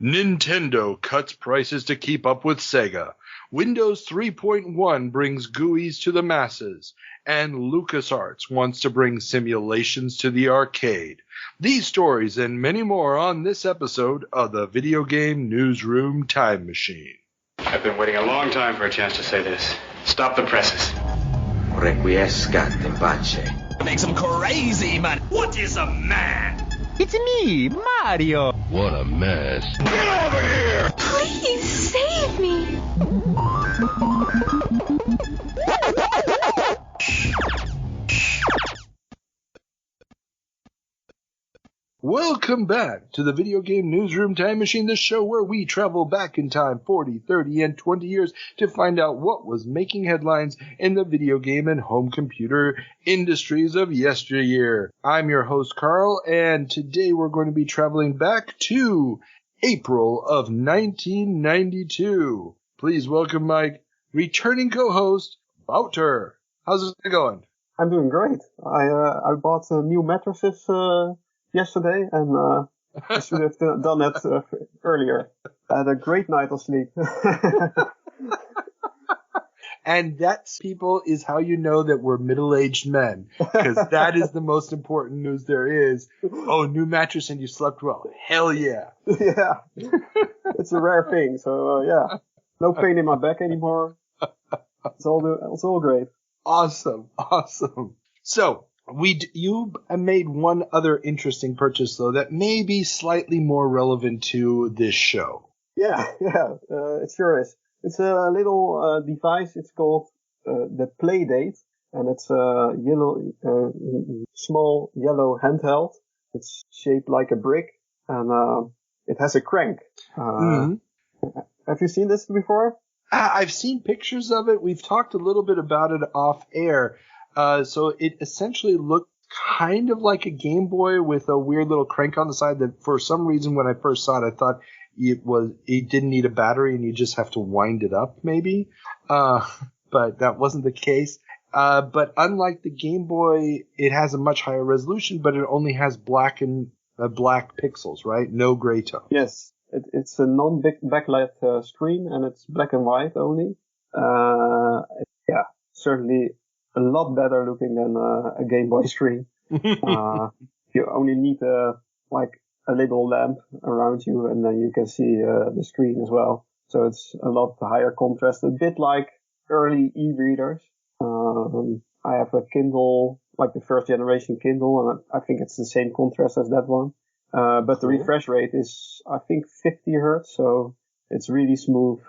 Nintendo cuts prices to keep up with Sega. Windows 3.1 brings GUIs to the masses. And LucasArts wants to bring simulations to the arcade. These stories and many more on this episode of the Video Game Newsroom Time Machine. I've been waiting a long time for a chance to say this. Stop the presses. Requiescat in pace. Makes him crazy, man. What is a man? It's me, Mario. What a mess. Get over here! Please save me. Welcome back to the Video Game Newsroom Time Machine, the show where we travel back in time 40, 30, and 20 years to find out what was making headlines in the video game and home computer industries of yesteryear. I'm your host, Carl, and today we're going to be traveling back to April of 1992. Please welcome my returning co-host, Wouter. How's it going? I'm doing great. I bought new mattresses yesterday, and I should have done that earlier. I had a great night of sleep. And that, people, is how you know that we're middle-aged men, because that is the most important news there is. Oh, new mattress and you slept well. Hell yeah. Yeah. It's a rare thing, so yeah. No pain in my back anymore. It's all great. Awesome. So, you made one other interesting purchase, though, that may be slightly more relevant to this show. Yeah, it sure is. It's a little device. It's called the Playdate, and it's a small yellow handheld. It's shaped like a brick, and it has a crank. Have you seen this before? I've seen pictures of it. We've talked a little bit about it off air. So it essentially looked kind of like a Game Boy with a weird little crank on the side that for some reason when I first saw it, I thought it didn't need a battery and you just have to wind it up maybe. But that wasn't the case. But unlike the Game Boy, it has a much higher resolution, but it only has black pixels, right? No gray tone. Yes. It's a non-backlight screen, and it's black and white only. Yeah, certainly a lot better looking than a Game Boy screen. You only need a little lamp around you, and then you can see the screen as well. So it's a lot higher contrast, a bit like early e-readers. I have a Kindle, like the first generation Kindle, and I think it's the same contrast as that one. But the refresh rate is, I think, 50 hertz, so it's really smooth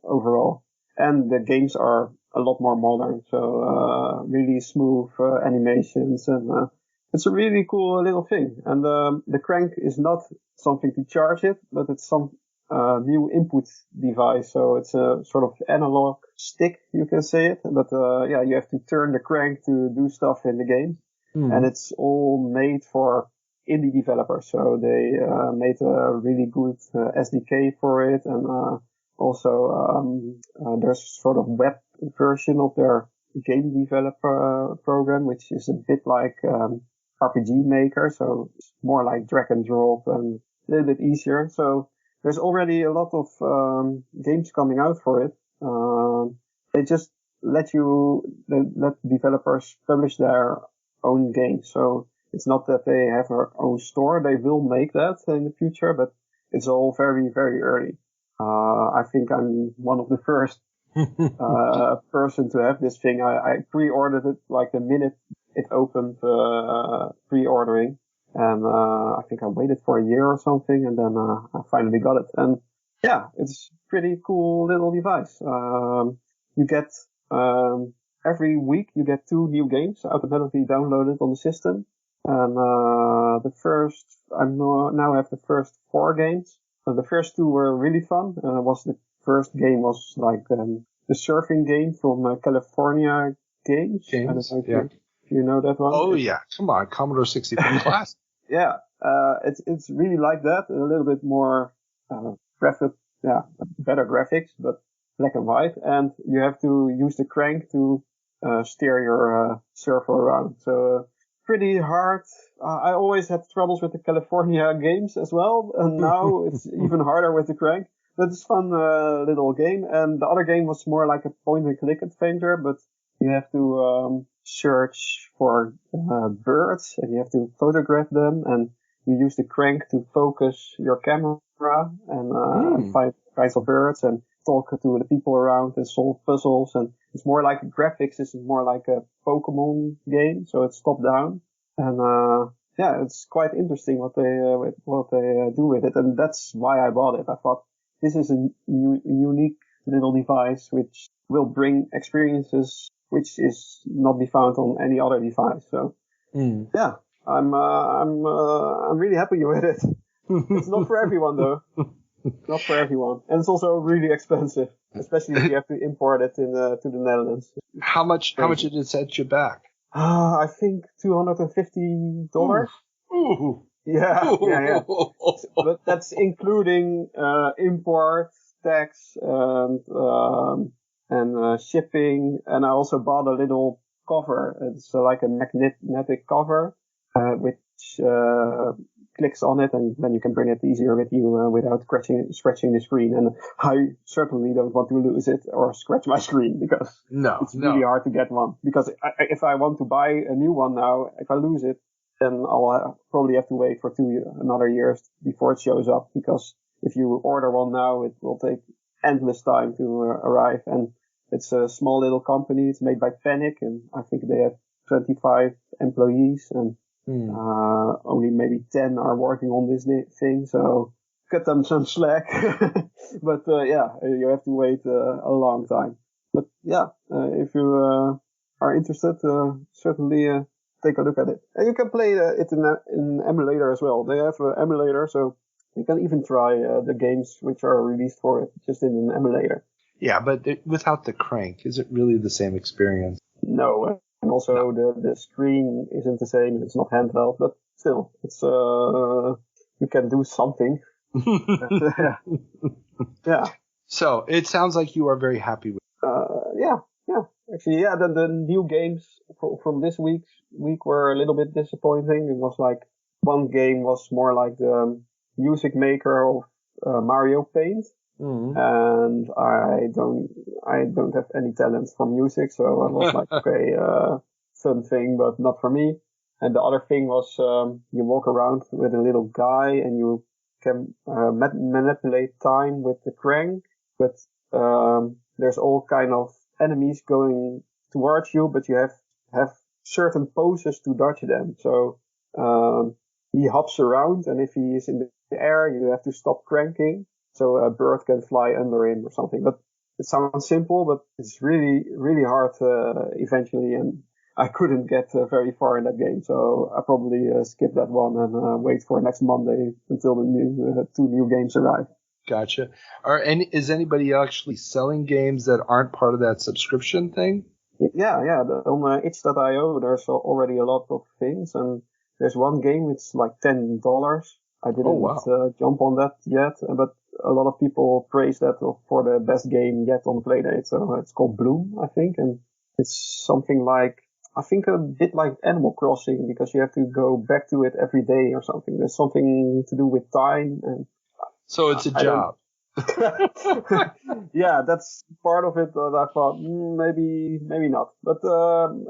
overall. And the games are a lot more modern, so really smooth animations, and it's a really cool little thing. And the crank is not something to charge it, but it's some new input device, so it's a sort of analog stick, you can say it. But yeah, you have to turn the crank to do stuff in the game, and it's all made for indie developers, so they made a really good SDK for it, and also there's sort of web version of their game developer program, which is a bit like RPG Maker, so it's more like drag and drop and a little bit easier. So there's already a lot of games coming out for it. They just let developers publish their own games, so it's not that they have their own store. They will make that in the future, but it's all very, very early. I think I'm one of the first person to have this thing. I pre-ordered it like the minute it opened pre-ordering, and I think I waited for a year or something, and then I finally got it. And yeah, it's pretty cool little device. You get every week you get 2 new games automatically downloaded on the system. And I now have the first 4 games. The first 2 were really fun. The first game was like the surfing game from California Games. I don't know if you know that one. Oh yeah, come on, Commodore 64 classic. Yeah, it's really like that. A little bit more better graphics, but black and white. And you have to use the crank to steer your surfer around. So pretty hard, I always had troubles with the California games as well, and now it's even harder with the crank. But it's a fun little game, and the other game was more like a point-and-click adventure, but you have to search for birds, and you have to photograph them, and you use the crank to focus your camera and find kinds of birds and talk to the people around and solve puzzles. And it's more like graphics. This is more like a Pokemon game, so it's top down. And it's quite interesting what they do with it, and that's why I bought it. I thought this is a unique little device which will bring experiences which is not be found on any other device. So yeah, I'm really happy with it. It's not for everyone though. Not for everyone, and it's also really expensive, especially if you have to import it to the Netherlands. How much did it set you back? I think $250. Ooh. Yeah. But that's including import, tax, and shipping. And I also bought a little cover. It's like a magnetic cover, which clicks on it, and then you can bring it easier with you without scratching the screen. And I certainly don't want to lose it or scratch my screen, because it's really hard to get one. Because if I want to buy a new one now, if I lose it, then I'll probably have to wait for another years before it shows up. Because if you order one now, it will take endless time to arrive. And it's a small little company. It's made by Panic, and I think they have 25 employees, and only maybe 10 are working on this thing, so cut them some slack. But you have to wait a long time. But yeah, if you are interested, certainly take a look at it. And you can play it in emulator as well. They have an emulator, so you can even try the games which are released for it just in an emulator. Yeah, but without the crank, is it really the same experience? No. And also the screen isn't the same. It's not handheld, but still, it's you can do something. Yeah. So it sounds like you are very happy with it. Yeah. Actually, yeah. The new games from this week were a little bit disappointing. It was like one game was more like the music maker of Mario Paint. And I don't have any talent for music, so I was like, okay, fun thing, but not for me. And the other thing was, you walk around with a little guy and you can manipulate time with the crank, but there's all kind of enemies going towards you, but you have certain poses to dodge them. So he hops around, and if he is in the air, you have to stop cranking, so a bird can fly under him or something. But it sounds simple, but it's really, really hard eventually, and I couldn't get very far in that game, so I probably skip that one and wait for next Monday until the two new games arrive. Gotcha. Is anybody actually selling games that aren't part of that subscription thing? Yeah. On itch.io, there's already a lot of things, and there's one game, it's like $10. I didn't jump on that yet, but a lot of people praise that for the best game yet on Playdate. So it's called Bloom, I think, and it's something like, I think a bit like Animal Crossing, because you have to go back to it every day or something. There's something to do with time. And so it's a job. Yeah, that's part of it that I thought, maybe not. But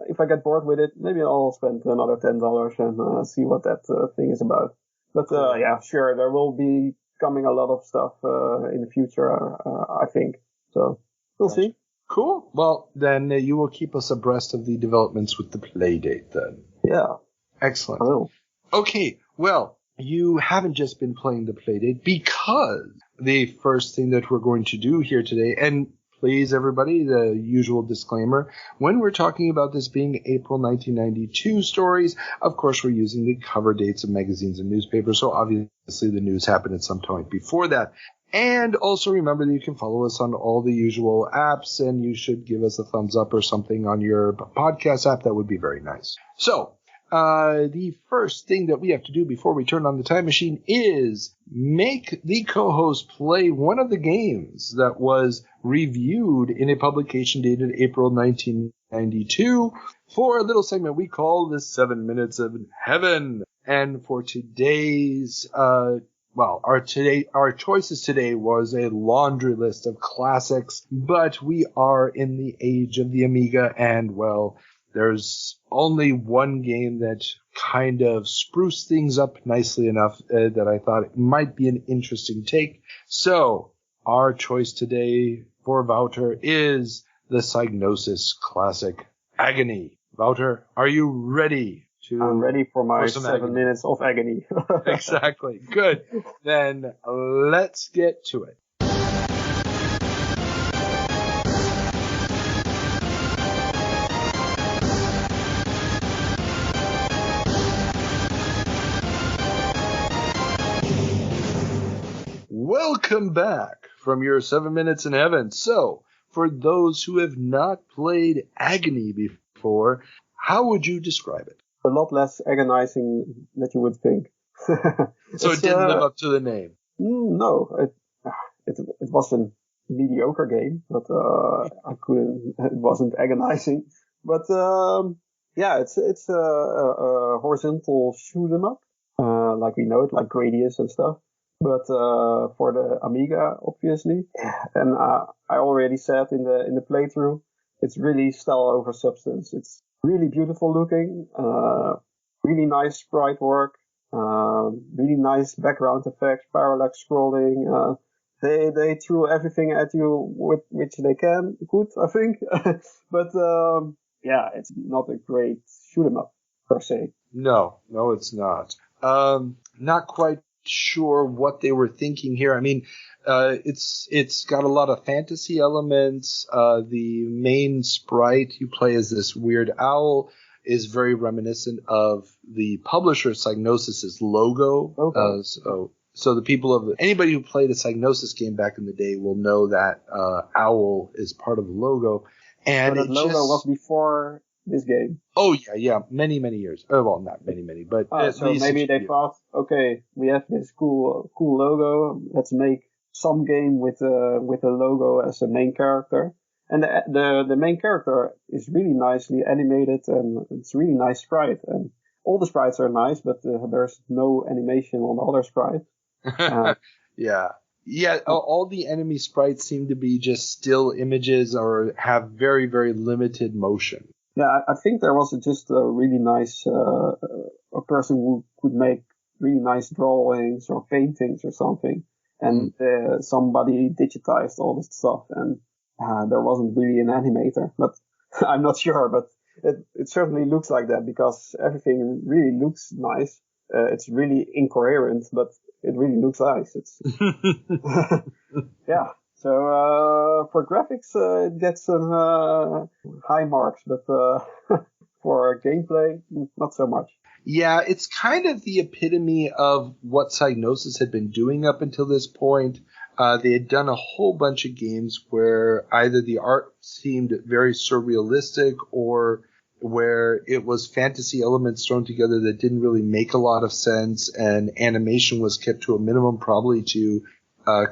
if I get bored with it, maybe I'll spend another $10 and see what that thing is about. But yeah, sure, there will be coming a lot of stuff in the future, I think. So we'll see. Cool. Well, then you will keep us abreast of the developments with the Playdate then. Yeah. Excellent. I will. Okay, well, you haven't just been playing the Playdate, because the first thing that we're going to do here today, and please everybody, the usual disclaimer, when we're talking about this being April 1992 stories, of course we're using the cover dates of magazines and newspapers, so obviously the news happened at some point before that. And also remember that you can follow us on all the usual apps, and you should give us a thumbs up or something on your podcast app. That would be very nice. So, the first thing that we have to do before we turn on the time machine is make the co-host play one of the games that was reviewed in a publication dated April 1992 for a little segment we call the 7 Minutes of Heaven. And for today's, our choices today was a laundry list of classics, but we are in the age of the Amiga, and well, there's only one game that kind of spruced things up nicely enough that I thought it might be an interesting take. So, our choice today for Wouter is the Psygnosis classic Agony. Wouter, are you ready? I'm ready for my 7 agony. minutes of agony. Exactly. Good. Then let's get to it. Welcome back from your 7 minutes in heaven. So, for those who have not played Agony before, how would you describe it? A lot less agonizing than you would think. So it didn't live up to the name? No, it was a mediocre game, but it wasn't agonizing. But it's a horizontal shoot 'em up, like we know it, like Gradius and stuff. But for the Amiga, obviously, and I already said in the playthrough, it's really style over substance. It's really beautiful looking, really nice sprite work, really nice background effects, parallax scrolling. They threw everything at you with which they can. Good, I think. But it's not a great shoot 'em up per se. No, it's not. Not quite sure what they were thinking here. I mean, it's got a lot of fantasy elements. The main sprite you play as this weird owl is very reminiscent of the publisher Psygnosis' logo. Okay. So the people anybody who played a Psygnosis game back in the day will know that owl is part of the logo. And the logo was before this game. Oh yeah, many years. Well, not many, but so maybe they thought, okay, we have this cool logo. Let's make some game with a logo as a main character. And the main character is really nicely animated, and it's really nice sprite. And all the sprites are nice, but there's no animation on the other sprites. Yeah. All the enemy sprites seem to be just still images or have very, very limited motion. Yeah, I think there was just a really nice a person who could make really nice drawings or paintings or something, and somebody digitized all this stuff, and there wasn't really an animator. But I'm not sure, but it certainly looks like that because everything really looks nice. It's really incoherent, but it really looks nice. It's yeah. So for graphics, it gets some high marks, but for gameplay, not so much. Yeah, it's kind of the epitome of what Psygnosis had been doing up until this point. They had done a whole bunch of games where either the art seemed very surrealistic or where it was fantasy elements thrown together that didn't really make a lot of sense, and animation was kept to a minimum, probably to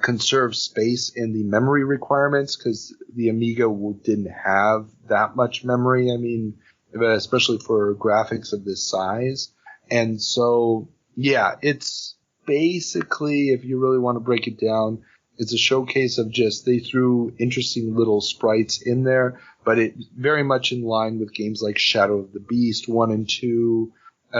conserve space in the memory requirements, because the Amiga didn't have that much memory. I mean, especially for graphics of this size. And so, yeah, it's basically, if you really want to break it down, it's a showcase of just they threw interesting little sprites in there, but it very much in line with games like Shadow of the Beast 1 and 2.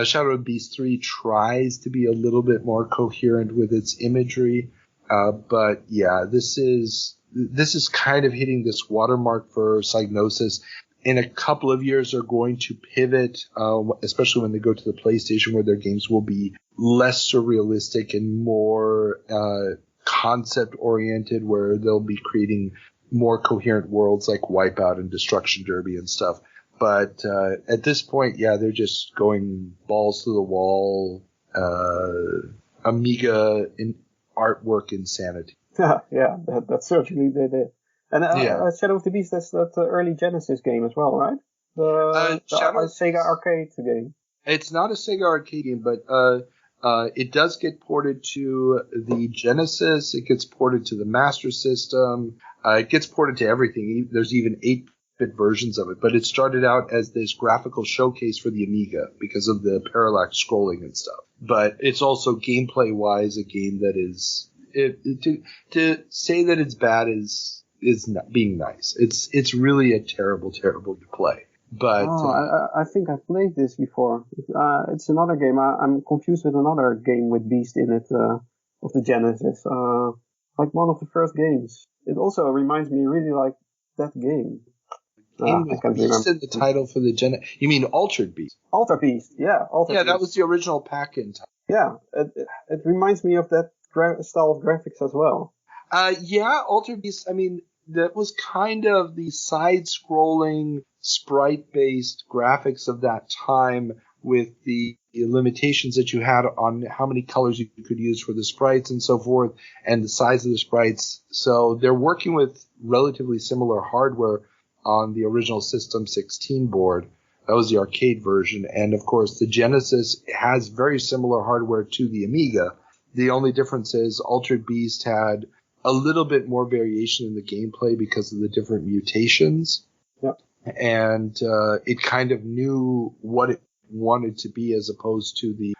Shadow of the Beast 3 tries to be a little bit more coherent with its imagery. But yeah, this is kind of hitting this watermark for Psygnosis. In a couple of years, they're going to pivot, especially when they go to the PlayStation, where their games will be less surrealistic and more concept-oriented, where they'll be creating more coherent worlds like Wipeout and Destruction Derby and stuff. But at this point, yeah, they're just going balls to the wall, Amiga artwork insanity. Yeah, that's certainly they did. And Shadow of the Beast, that's that early Genesis game as well, right? The Sega arcade game. It's not a Sega arcade game, but it does get ported to the Genesis. It gets ported to the Master System. It gets ported to everything. There's even 8-bit versions of it, but it started out as this graphical showcase for the Amiga because of the parallax scrolling and stuff. But it's also gameplay-wise a game that is to say that it's bad is not being nice. It's really a terrible to play. But I think I played this before. It's another game. I'm confused with another game with Beast in it of the Genesis. Like one of the first games. It also reminds me really like that game. Game with Beast in the title for the Genesis. You mean Altered Beast? Altered Beast, yeah. Beast. That was the original pack-in title. Yeah, it reminds me of that style of graphics as well. Altered Beast. I mean, that was kind of the side-scrolling, sprite-based graphics of that time with the limitations that you had on how many colors you could use for the sprites and so forth, and the size of the sprites. So they're working with relatively similar hardware on the original System 16 board. That was the arcade version. And, of course, the Genesis has very similar hardware to the Amiga. The only difference is Altered Beast had a little bit more variation in the gameplay because of the different mutations. Yep. And it kind of knew what it wanted to be as opposed to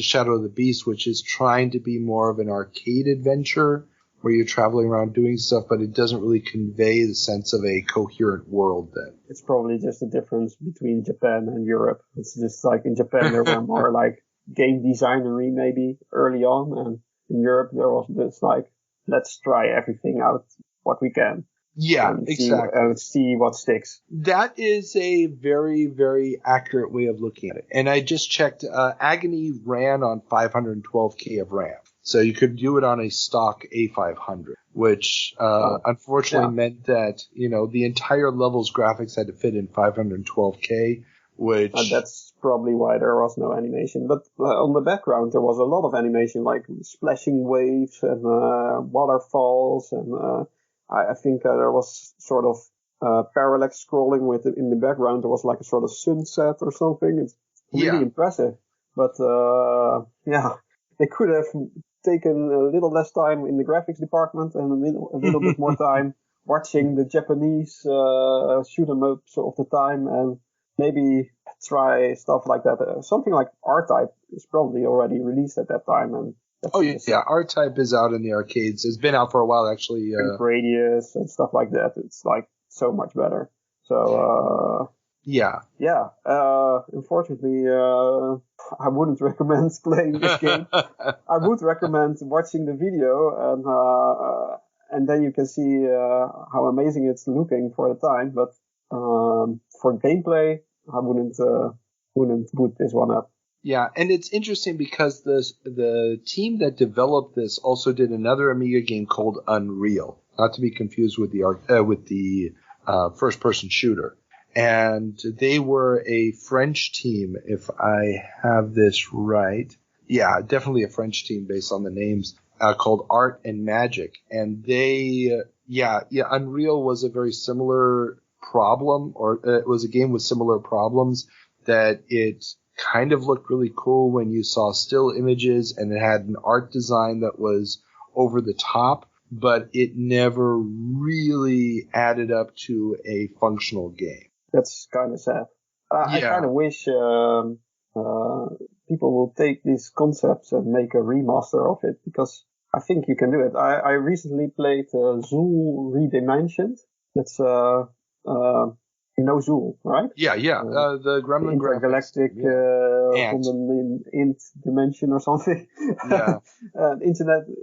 Shadow of the Beast, which is trying to be more of an arcade adventure where you're traveling around doing stuff, but it doesn't really convey the sense of a coherent world then. It's probably just a difference between Japan and Europe. It's just like in Japan there were more like game designery maybe early on, and in Europe there was this like, let's try everything out what we can. Yeah, exactly. See what sticks. That is a very, very accurate way of looking at it. And I just checked, Agony ran on 512K of RAM. So you could do it on a stock A500, which unfortunately meant that, the entire level's graphics had to fit in 512K, which... that's probably why there was no animation. But on the background, there was a lot of animation, like splashing waves and waterfalls. And I think there was sort of parallax scrolling in the background. There was like a sort of sunset or something. It's really impressive. But, they could have taken a little less time in the graphics department and a little bit more time watching the Japanese shoot 'em ups of the time, and maybe try stuff like that. Something like R-Type is probably already released at that time. And R-Type is out in the arcades. It's been out for a while, actually. Radius and stuff like that. It's like so much better. So unfortunately, I wouldn't recommend playing this game. I would recommend watching the video, and then you can see how amazing it's looking for the time. But for gameplay, I wouldn't boot this one up. Yeah, and it's interesting because the team that developed this also did another Amiga game called Unreal, not to be confused with the first-person shooter. And they were a French team, if I have this right. Yeah, definitely a French team based on the names, called Art and Magic. And they, Unreal was a very similar problem, or it was a game with similar problems, that it kind of looked really cool when you saw still images, and it had an art design that was over the top, but it never really added up to a functional game. That's kind of sad. I kind of wish people will take these concepts and make a remaster of it, because I think you can do it. I recently played Zool Redimensioned. That's Zool, right? The Gremlin intergalactic int dimension or something. Yeah.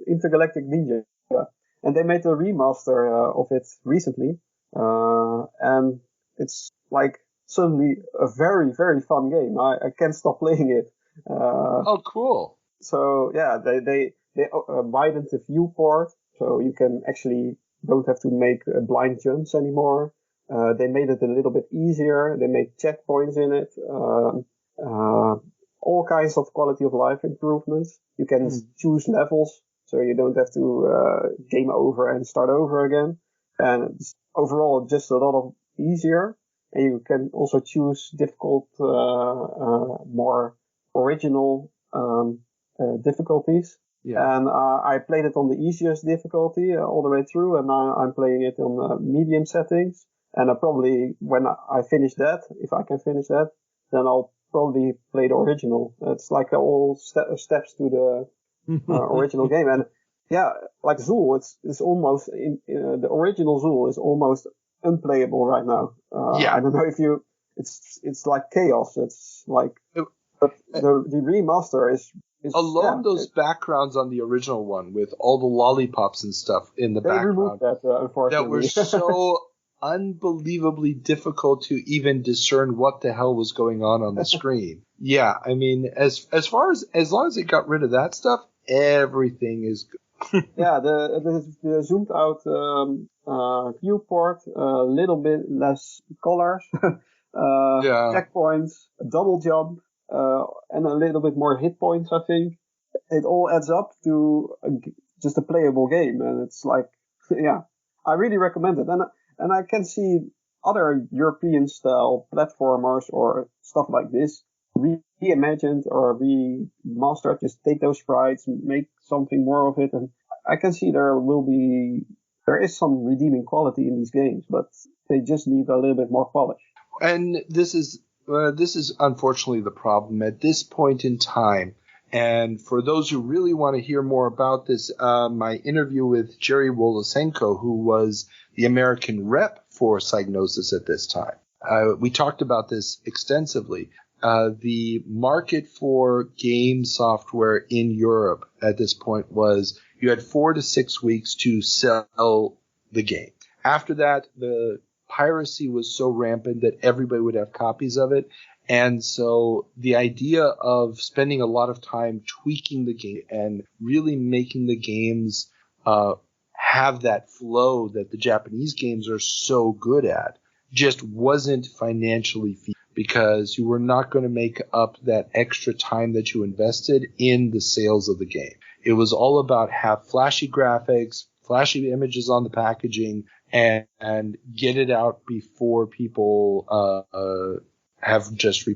Intergalactic ninja. Yeah. And they made a remaster of it recently, and it's like suddenly a very, very fun game. I can't stop playing it. Oh, cool. So yeah, they widened the viewport, so you can actually don't have to make blind jumps anymore. They made it a little bit easier. They made checkpoints in it. All kinds of quality of life improvements. You can choose levels, so you don't have to game over and start over again. And it's overall just a lot of easier. And you can also choose difficult, more original difficulties. Yeah. And I played it on the easiest difficulty all the way through, and now I'm playing it on medium settings. And when I finish that, if I can finish that, then I'll probably play the original. It's like all steps to the original game. And yeah, like Zool, it's almost the original Zool is almost unplayable right now. I don't know if it's like chaos. It's like, but the remaster is along those backgrounds on the original one with all the lollipops and stuff in the background. They removed that, unfortunately. That were so unbelievably difficult to even discern what the hell was going on the screen. Yeah, I mean, as long as it got rid of that stuff, everything is good. Yeah, the zoomed out viewport, a little bit less colors, checkpoints, a double jump, and a little bit more hit points, I think. It all adds up to just a playable game, and it's like, yeah, I really recommend it. And I can see other European style platformers or stuff like this reimagined or remastered, just take those sprites, make something more of it, and I can see there is some redeeming quality in these games, but they just need a little bit more polish. And this is unfortunately the problem at this point in time. And for those who really want to hear more about this, my interview with Jerry Wolosenko, who was the American rep for Psygnosis at this time, we talked about this extensively. The market for game software in Europe at this point was you had 4 to 6 weeks to sell the game. After that, the piracy was so rampant that everybody would have copies of it. And so the idea of spending a lot of time tweaking the game and really making the games have that flow that the Japanese games are so good at just wasn't financially feasible, because you were not going to make up that extra time that you invested in the sales of the game. It was all about have flashy graphics, flashy images on the packaging, and get it out before people have just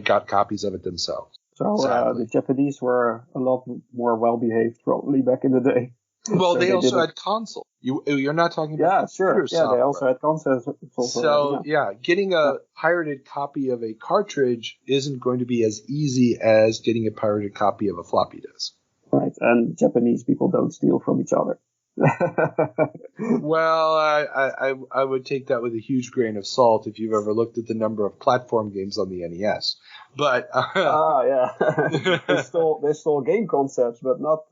got copies of it themselves. So the Japanese were a lot more well-behaved probably back in the day. Well, so they also had console. You're not talking about computer software. Yeah, they also had consoles. So, getting a pirated copy of a cartridge isn't going to be as easy as getting a pirated copy of a floppy disk. Right, and Japanese people don't steal from each other. Well, I would take that with a huge grain of salt if you've ever looked at the number of platform games on the NES. But yeah, they stole game concepts, but not.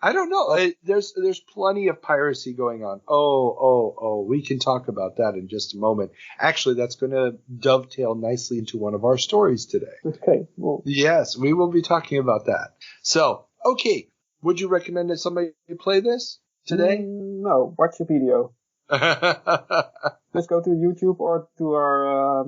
I don't know. There's plenty of piracy going on. Oh, we can talk about that in just a moment. Actually, that's going to dovetail nicely into one of our stories today. Okay. Well. Yes, we will be talking about that. So, okay. Would you recommend that somebody play this today? No, watch a video. Just go to YouTube or to our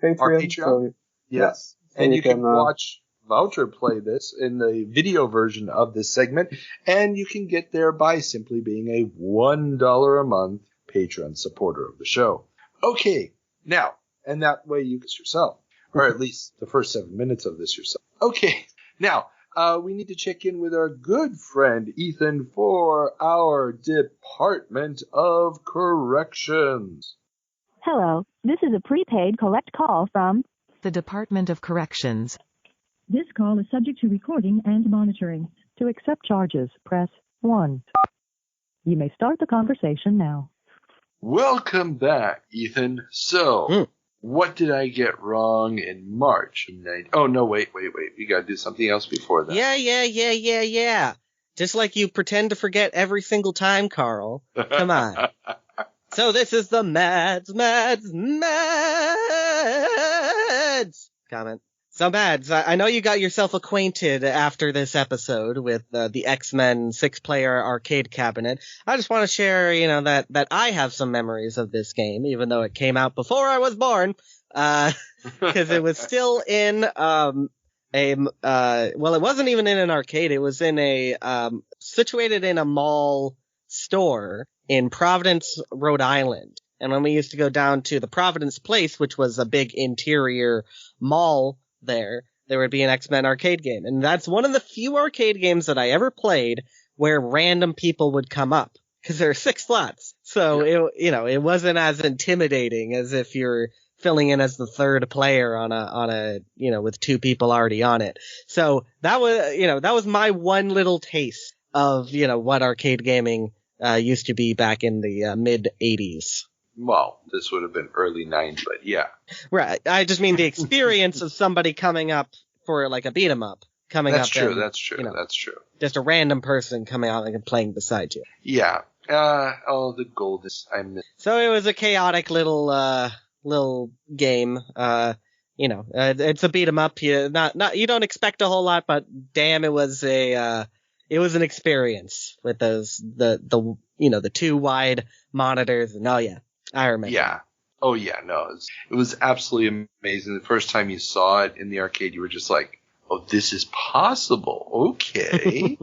Patreon. Our Patreon? So, yes. So and you can watch Wouter play this in the video version of this segment, and you can get there by simply being a $1 a month Patreon supporter of the show. Okay, now, and that way you get yourself, or at least the first 7 minutes of this yourself. Okay, now, we need to check in with our good friend Ethan for our Department of Corrections. Hello, this is a prepaid collect call from the Department of Corrections. This call is subject to recording and monitoring. To accept charges, press 1. You may start the conversation now. Welcome back, Ethan. So, what did I get wrong in March of 90? Oh, no, wait. We gotta do something else before that. Yeah. Just like you pretend to forget every single time, Carl. Come on. So this is the Mads comment. So, Mads, I know you got yourself acquainted after this episode with the X-Men 6-player arcade cabinet. I just want to share, that I have some memories of this game, even though it came out before I was born, because it was still in it wasn't even in an arcade. It was in situated in a mall store in Providence, Rhode Island. And when we used to go down to the Providence Place, which was a big interior mall there would be an X-Men arcade game. And that's one of the few arcade games that I ever played where random people would come up, because there are 6 slots. So it wasn't as intimidating as if you're filling in as the third player on a with two people already on it. So that was my one little taste of what arcade gaming used to be back in the mid 80s. Well, this would have been early 90s, but yeah. Right. I just mean the experience of somebody coming up for like a beat 'em up. That's true. That's true. Just a random person coming out and playing beside you. Yeah. The gold is I miss. So it was a chaotic little game. It's a beat 'em up. You don't expect a whole lot, but damn, it was an experience with the two wide monitors. And I remember. Yeah. Oh yeah, no, it was absolutely amazing. The first time you saw it in the arcade, you were just like, oh, this is possible. Okay.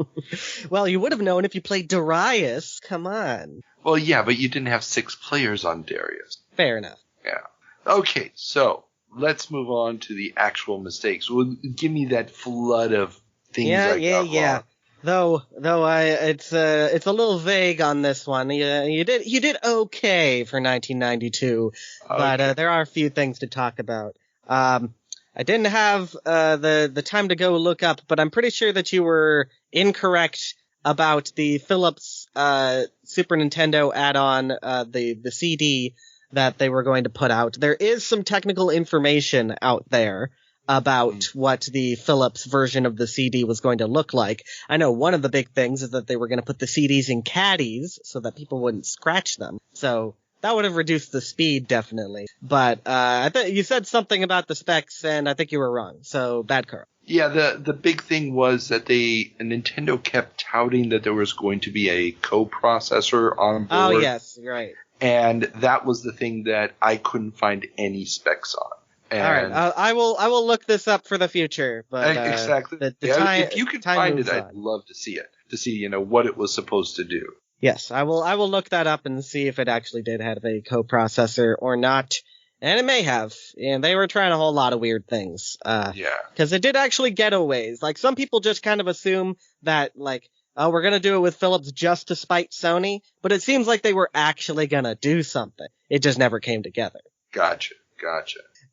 Well, you would have known if you played Darius. Come on. Well, yeah, but you didn't have 6 players on Darius. Fair enough. Yeah. Okay, so let's move on to the actual mistakes. Well, give me that flood of things I got wrong. Though it's a little vague on this one. You did okay for 1992, but there are a few things to talk about. I didn't have the time to go look up, but I'm pretty sure that you were incorrect about the Philips Super Nintendo add-on, the CD that they were going to put out. There is some technical information out there about what the Philips version of the CD was going to look like. I know one of the big things is that they were going to put the CDs in caddies so that people wouldn't scratch them. So that would have reduced the speed, definitely. But I think you said something about the specs, and I think you were wrong. So bad, Carl. Yeah, the big thing was that Nintendo kept touting that there was going to be a coprocessor on board. Oh, yes, right. And that was the thing that I couldn't find any specs on. And all right, I will look this up for the future. But exactly. If you could find it, I'd love to see it, to see what it was supposed to do. Yes, I will look that up and see if it actually did have a coprocessor or not. And it may have. And they were trying a whole lot of weird things. Because it did actually getaways. Like, some people just kind of assume that, like, oh, we're going to do it with Philips just to spite Sony. But it seems like they were actually going to do something. It just never came together. Gotcha.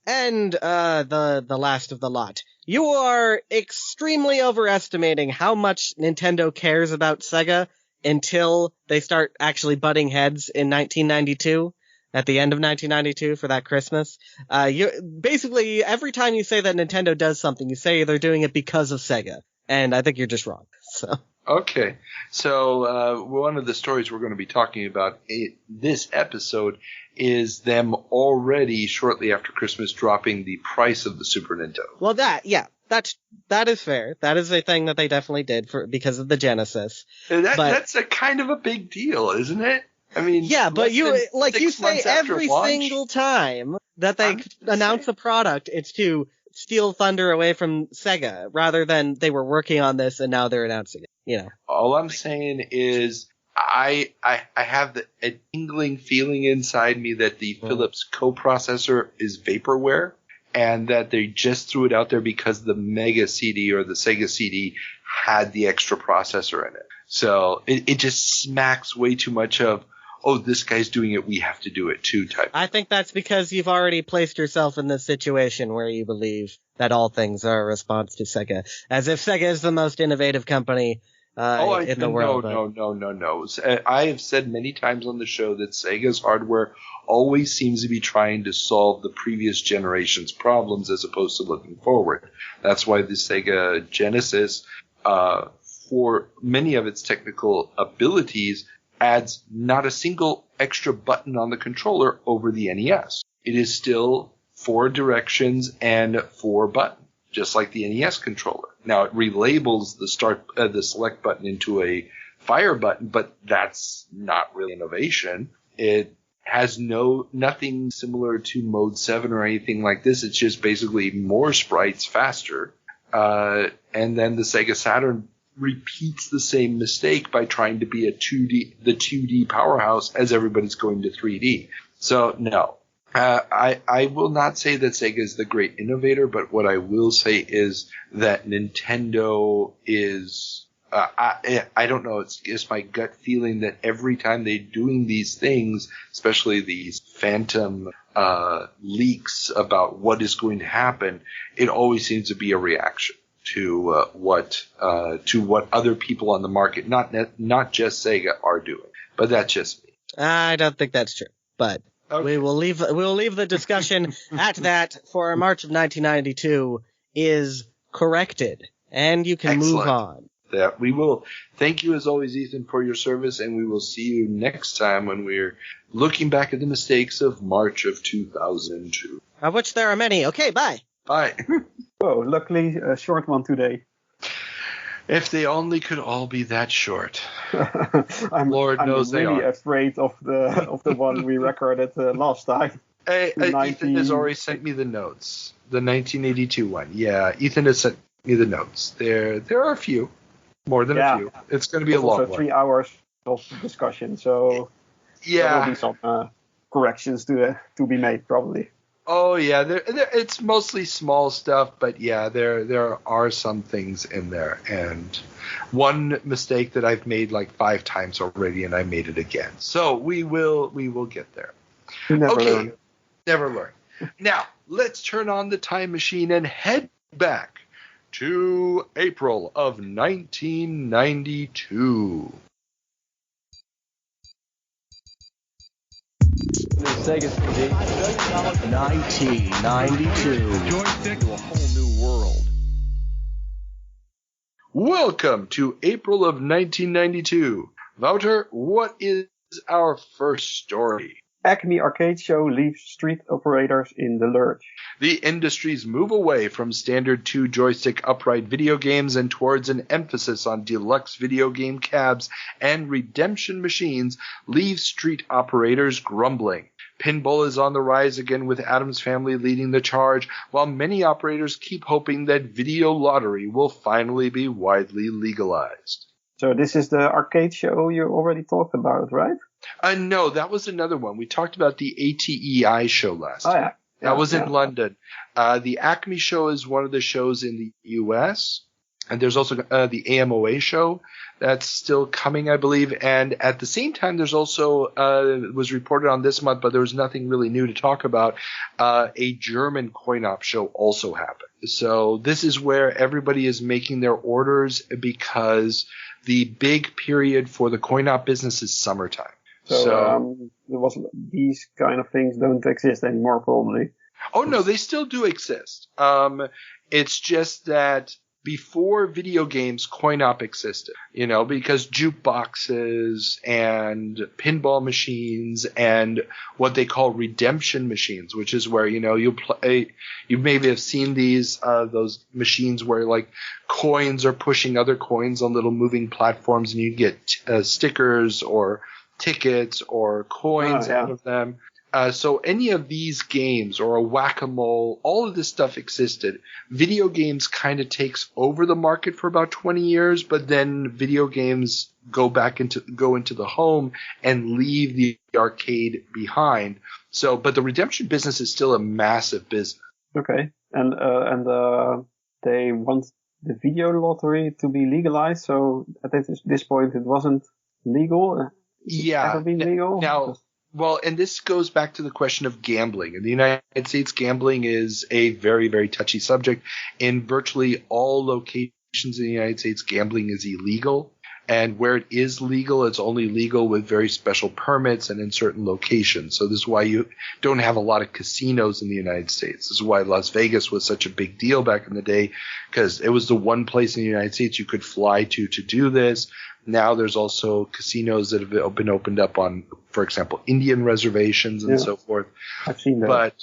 And the last of the lot. You are extremely overestimating how much Nintendo cares about Sega until they start actually butting heads in 1992, at the end of 1992 for that Christmas. Basically, every time you say that Nintendo does something, you say they're doing it because of Sega. And I think you're just wrong. So. Okay. So, one of the stories we're going to be talking about this episode is them already, shortly after Christmas, dropping the price of the Super Nintendo. Well, that is fair. That is a thing that they definitely did because of the Genesis. That's a kind of a big deal, isn't it? I mean, yeah, but you say every single time that they announce a product, it's to steal thunder away from Sega, rather than they were working on this and now they're announcing it. All I'm saying is I have an tingling feeling inside me that the Philips coprocessor is vaporware, and that they just threw it out there because the Mega CD or the Sega CD had the extra processor in it. So it just smacks way too much of, oh, this guy's doing it, we have to do it too type. I think that's because you've already placed yourself in this situation where you believe that all things are a response to Sega, as if Sega is the most innovative company in the world. No. I have said many times on the show that Sega's hardware always seems to be trying to solve the previous generation's problems as opposed to looking forward. That's why the Sega Genesis, for many of its technical abilities, adds not a single extra button on the controller over the NES. It is still 4 directions and 4 buttons, just like the NES controller. Now it relabels the select button into a fire button, but that's not really innovation. It has nothing similar to Mode 7 or anything like this. It's just basically more sprites faster. And then the Sega Saturn repeats the same mistake by trying to be the 2D powerhouse as everybody's going to 3D. So no, I will not say that Sega is the great innovator, but what I will say is that Nintendo is I don't know. It's just my gut feeling that every time they're doing these things, especially these phantom leaks about what is going to happen, it always seems to be a reaction to what other people on the market, not just Sega, are doing. But that's just me. I don't think that's true, but okay. we'll leave the discussion at that for our March of 1992 is corrected, and you can move on. That we will. Thank you as always, Ethan, for your service, and we will see you next time when we're looking back at the mistakes of March of 2002. Of which there are many. Okay, bye. Bye. Oh, luckily a short one today. If they only could all be that short. I'm knows they really are. afraid of the one we recorded last time. Ethan has already sent me the notes. The 1982 one. Yeah, Ethan has sent me the notes. There are a few. More than a few. It's going to be a long one. 3 hours of discussion, so there will be some corrections to be made, probably. Oh yeah, it's mostly small stuff, but yeah, there are some things in there, and one mistake that I've made like 5 times already, and I made it again. So we will get there. You never learn. Never learn. Now let's turn on the time machine and head back to April of 1992. Sega CD. 1992. Joystick to a whole new world. Welcome to April of 1992. Wouter, what is our first story? Acme Arcade Show leaves street operators in the lurch. The industry's move away from standard 2-joystick upright video games and towards an emphasis on deluxe video game cabs and redemption machines leaves street operators grumbling. Pinball is on the rise again, with Addams Family leading the charge, while many operators keep hoping that video lottery will finally be widely legalized. So this is the arcade show you already talked about, right? No, that was another one. We talked about the ATEI show last time. Yeah. That was in London. The Acme show is one of the shows in the U.S., and there's also the AMOA show that's still coming, I believe. And at the same time, there's also, it was reported on this month, but there was nothing really new to talk about, a German coin-op show also happened. So this is where everybody is making their orders because the big period for the coin-op business is summertime. So these kind of things don't exist anymore, probably. Oh, no, they still do exist. It's just that before video games, coin-op existed, because jukeboxes and pinball machines and what they call redemption machines, which is where, you play, you maybe have seen those machines where like coins are pushing other coins on little moving platforms and you get stickers or tickets or coins out of them. So any of these games or a whack-a-mole, all of this stuff existed. Video games kind of takes over the market for about 20 years, but then video games go into the home and leave the arcade behind. So, but the redemption business is still a massive business. Okay. And they want the video lottery to be legalized. So at this point it wasn't legal. Yeah. Ever been legal? Now, well, and this goes back to the question of gambling. In the United States, gambling is a very, very touchy subject. In virtually all locations in the United States, gambling is illegal. And where it is legal, it's only legal with very special permits and in certain locations. So this is why you don't have a lot of casinos in the United States. This is why Las Vegas was such a big deal back in the day, because it was the one place in the United States you could fly to do this. Now there's also casinos that have been opened up on, for example, Indian reservations and so forth. I've seen that.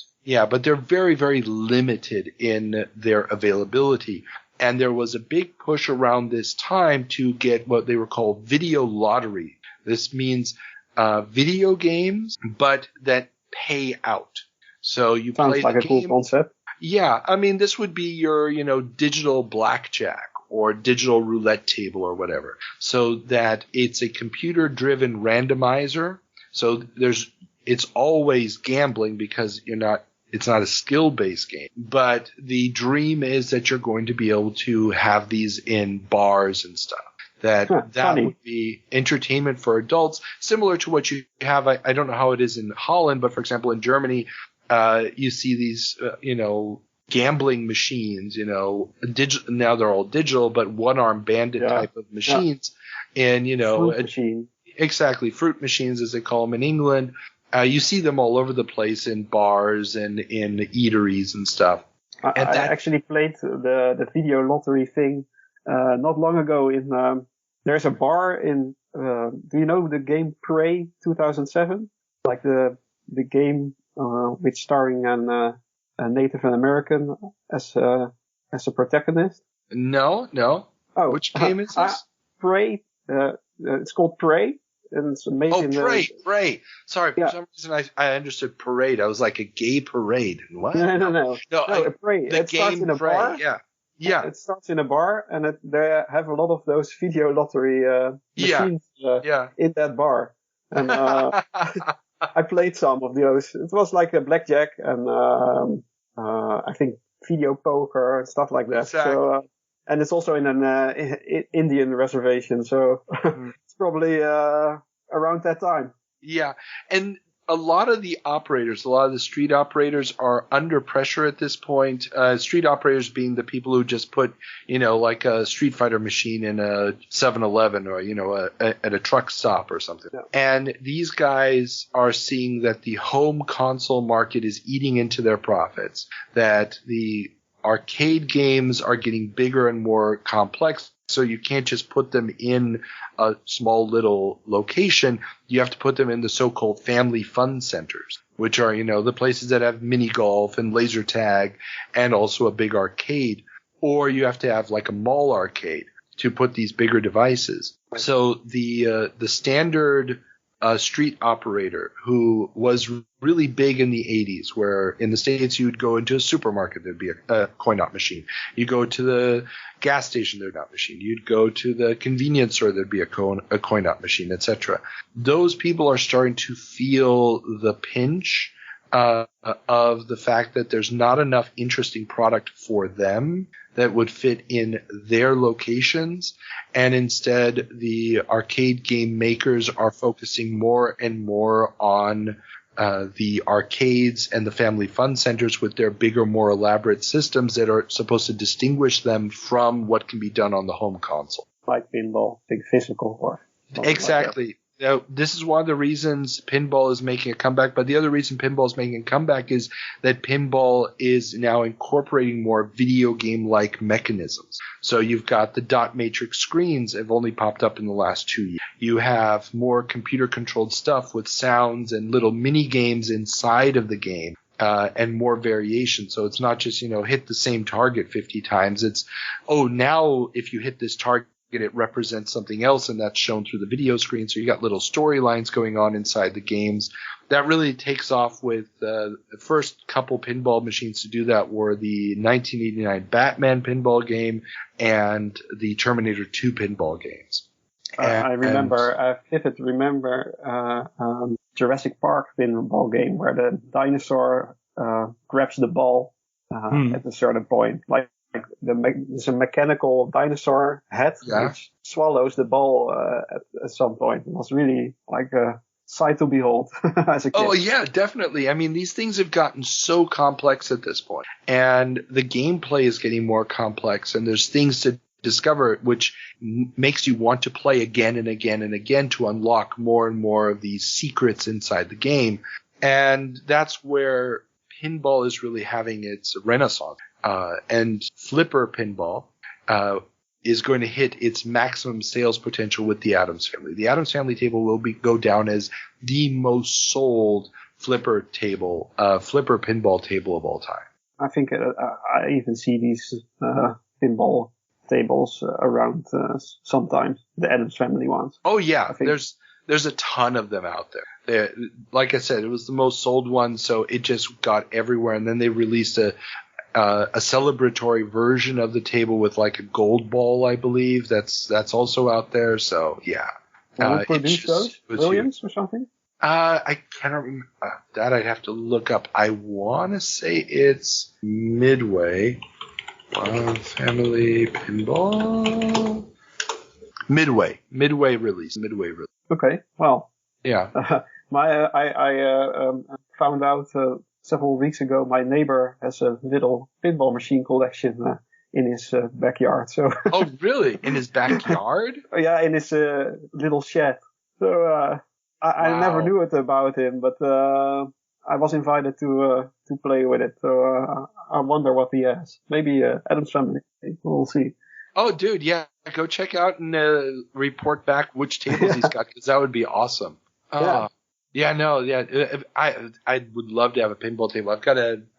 But they're very, very limited in their availability. And there was a big push around this time to get what they were called video lottery. This means video games, but that pay out. So you Sounds play like the a game. cool concept. Yeah, I mean, this would be your, digital blackjack or digital roulette table or whatever. So that it's a computer-driven randomizer. So it's always gambling because it's not a skill-based game. But the dream is that you're going to be able to have these in bars and stuff. that funny. would be entertainment for adults, similar to what you have. I don't know how it is in Holland, but for example, in Germany, you see these, gambling machines, now they're all digital, but one-arm bandit type of machines. And, fruit machine. Exactly. Fruit machines, as they call them in England. You see them all over the place in bars and in eateries and stuff. I actually played the video lottery thing not long ago. There's a bar in. Do you know the game Prey 2007? Like the game which starring a Native American as a protagonist. No. Oh, which game is this? Prey. It's called Prey. And it's made Prey. Sorry, for some reason I understood parade. I was like a gay parade. What? No. Prey. The it game starts in a Prey. bar. Yeah. It starts in a bar, and they have a lot of those video lottery machines in that bar. And I played some of those. It was like a blackjack and I think video poker and stuff like that. Exactly. So, and it's also in an Indian reservation, so it's probably around that time. Yeah, and a lot of the street operators are under pressure at this point. Street operators being the people who just put, like a Street Fighter machine in a 7-Eleven or, at a truck stop or something. Yeah. And these guys are seeing that the home console market is eating into their profits, that the arcade games are getting bigger and more complex. So you can't just put them in a small little location. You have to put them in the so-called family fun centers, which are, the places that have mini golf and laser tag and also a big arcade. Or you have to have like a mall arcade to put these bigger devices. So the standard street operator who was really big in the 80s, where in the States you'd go into a supermarket, there'd be a coin-op machine. You go to the gas station, there'd be a machine. You'd go to the convenience store, there'd be a coin-op machine, etc. Those people are starting to feel the pinch of the fact that there's not enough interesting product for them that would fit in their locations, and instead the arcade game makers are focusing more and more on the arcades and the family fun centers with their bigger, more elaborate systems that are supposed to distinguish them from what can be done on the home console. Like pinball, big physical or exactly. Like Now, this is one of the reasons pinball is making a comeback, but the other reason pinball is making a comeback is that pinball is now incorporating more video game-like mechanisms. So you've got the dot matrix screens have only popped up in the last 2 years. You have more computer-controlled stuff with sounds and little mini-games inside of the game. And more variation. So it's not just, hit the same target 50 times. It's, now if you hit this target, it represents something else, and that's shown through the video screen. So you got little storylines going on inside the games. That really takes off with the first couple pinball machines to do that were the 1989 Batman pinball game and the Terminator 2 pinball games. I vividly remember Jurassic Park pinball game where the dinosaur grabs the ball at a certain point. There's a mechanical dinosaur head which swallows the ball at some point. It was really like a sight to behold as a kid. Oh, yeah, definitely. I mean, these things have gotten so complex at this point, and the gameplay is getting more complex, and there's things to discover which makes you want to play again and again and again to unlock more and more of these secrets inside the game. And that's where pinball is really having its renaissance. And flipper pinball is going to hit its maximum sales potential with the Addams Family. The Addams Family table will go down as the most sold flipper pinball table of all time. I think I even see these pinball tables around sometimes, the Addams Family ones. Oh yeah, there's a ton of them out there. Like I said, it was the most sold one, so it just got everywhere. And then they released a celebratory version of the table with like a gold ball, I believe. That's also out there. So yeah. Who produced those? Williams or something? I cannot remember. That I'd have to look up. I want to say it's Midway. Family Pinball. Midway release. Okay, well. Yeah. I found out several weeks ago my neighbor has a little pinball machine collection in his backyard. So. Oh, really? In his backyard? Yeah, in his little shed. So I never knew it about him, but I was invited to play with it. So I wonder what he has. Maybe Adam's family. We'll see. Oh, dude, yeah. Go check out and report back which tables he's got, because that would be awesome. Yeah. Yeah, no, yeah. I would love to have a pinball table.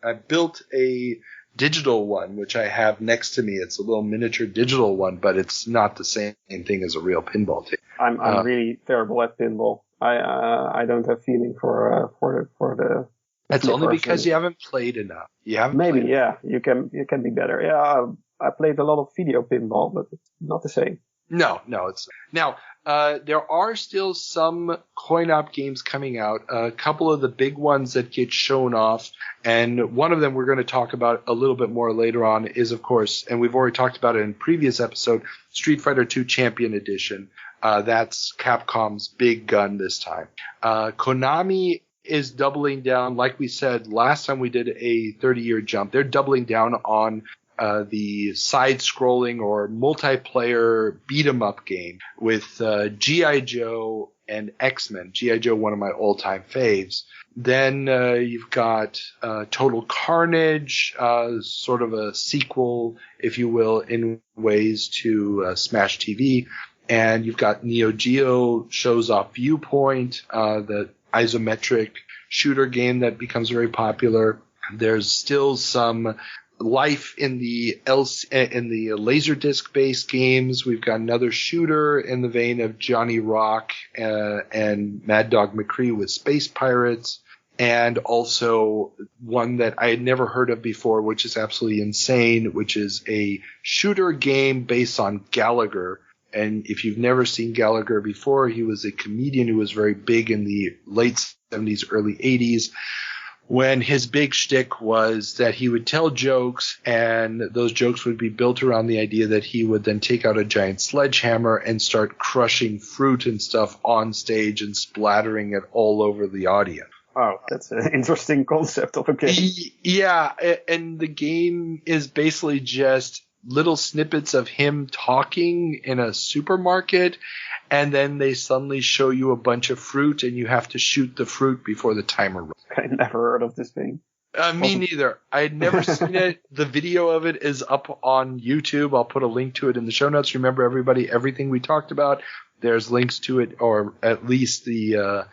I built a digital one, which I have next to me. It's a little miniature digital one, but it's not the same thing as a real pinball table. I'm really terrible at pinball. I don't have feeling for the. That's only because you haven't played enough. You haven't. Maybe, played yeah. You can be better. Yeah, I played a lot of video pinball, but it's not the same. No, it's now. There are still some coin-op games coming out. A couple of the big ones that get shown off, and one of them we're going to talk about a little bit more later on is, of course, and we've already talked about it in a previous episode, Street Fighter II Champion Edition. That's Capcom's big gun this time. Konami is doubling down, like we said last time we did a 30-year jump. They're doubling down on the side-scrolling or multiplayer beat-em-up game with G.I. Joe and X-Men. G.I. Joe, one of my all-time faves. Then you've got Total Carnage, sort of a sequel, if you will, in ways to Smash TV. And you've got Neo Geo shows off Viewpoint, the isometric shooter game that becomes very popular. There's still some life in the Laserdisc-based games. We've got another shooter in the vein of Johnny Rock and Mad Dog McCree with Space Pirates, and also one that I had never heard of before, which is absolutely insane, which is a shooter game based on Gallagher. And if you've never seen Gallagher before, he was a comedian who was very big in the late 70s, early 80s. When his big shtick was that he would tell jokes, and those jokes would be built around the idea that he would then take out a giant sledgehammer and start crushing fruit and stuff on stage and splattering it all over the audience. Oh, that's an interesting concept of a game. Yeah, and the game is basically just little snippets of him talking in a supermarket, and then they suddenly show you a bunch of fruit, and you have to shoot the fruit before the timer runs. I never heard of this thing. Me neither. I had never seen it. The video of it is up on YouTube. I'll put a link to it in the show notes. Remember, everybody, everything we talked about, there's links to it, or at least the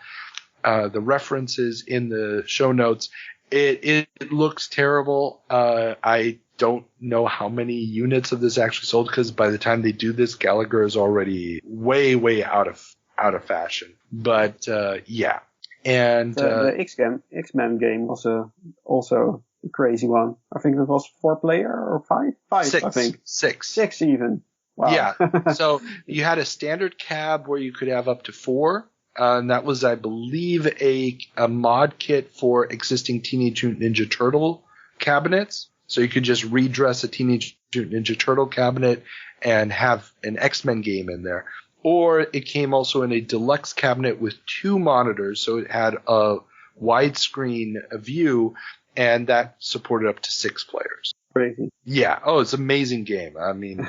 references in the show notes. It looks terrible. I don't know how many units of this actually sold, because by the time they do this, Gallagher is already way out of fashion. But yeah, and the X-Men game was also a crazy one. I think it was 4-player or 5. Six, I think 6 even. Wow. Yeah. So you had a standard cab where you could have up to 4. And that was, I believe, a mod kit for existing Teenage Mutant Ninja Turtle cabinets. So you could just redress a Teenage Mutant Ninja Turtle cabinet and have an X-Men game in there. Or it came also in a deluxe cabinet with 2 monitors, so it had a widescreen view, and that supported up to 6 players. Crazy. Yeah. Oh, it's an amazing game. I mean,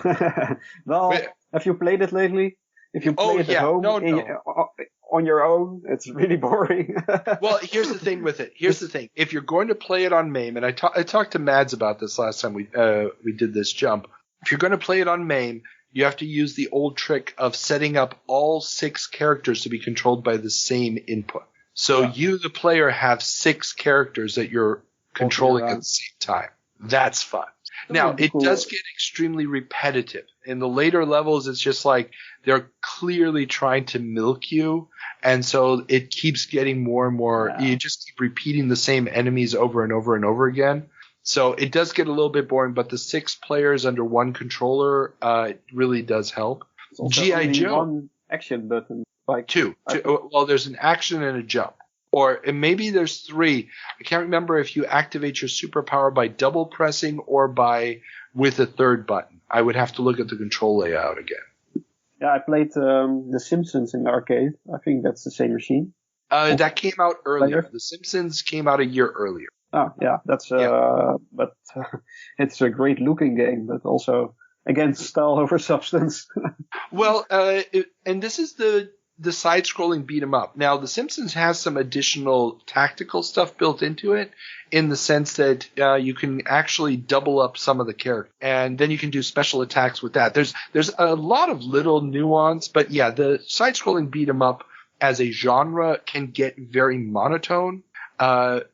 well, have you played it lately? If you play it at home on your own, it's really boring. Well, here's the thing with it. Here's the thing. If you're going to play it on MAME, and I talked to Mads about this last time we did this jump. If you're going to play it on MAME, you have to use the old trick of setting up all 6 characters to be controlled by the same input. So you, the player, have 6 characters that you're controlling at the same time. That's fun. Now, it does get extremely repetitive. In the later levels, it's just like they're clearly trying to milk you, and so it keeps getting more and more. You just keep repeating the same enemies over and over and over again. So it does get a little bit boring, but the 6 players under one controller really does help. G.I. Joe. One action button. Like 2. Well, there's an action and a jump. Or maybe there's 3. I can't remember if you activate your superpower by double pressing or with a third button. I would have to look at the control layout again. Yeah, I played The Simpsons in the arcade. I think that's the same machine. That came out earlier. Later? The Simpsons came out a year earlier. Oh, yeah, that's but it's a great looking game, but also against style over substance. Well, and this is the side-scrolling beat 'em up. Now, The Simpsons has some additional tactical stuff built into it, in the sense that you can actually double up some of the characters, and then you can do special attacks with that. There's a lot of little nuance, but yeah, the side-scrolling beat 'em up as a genre can get very monotone.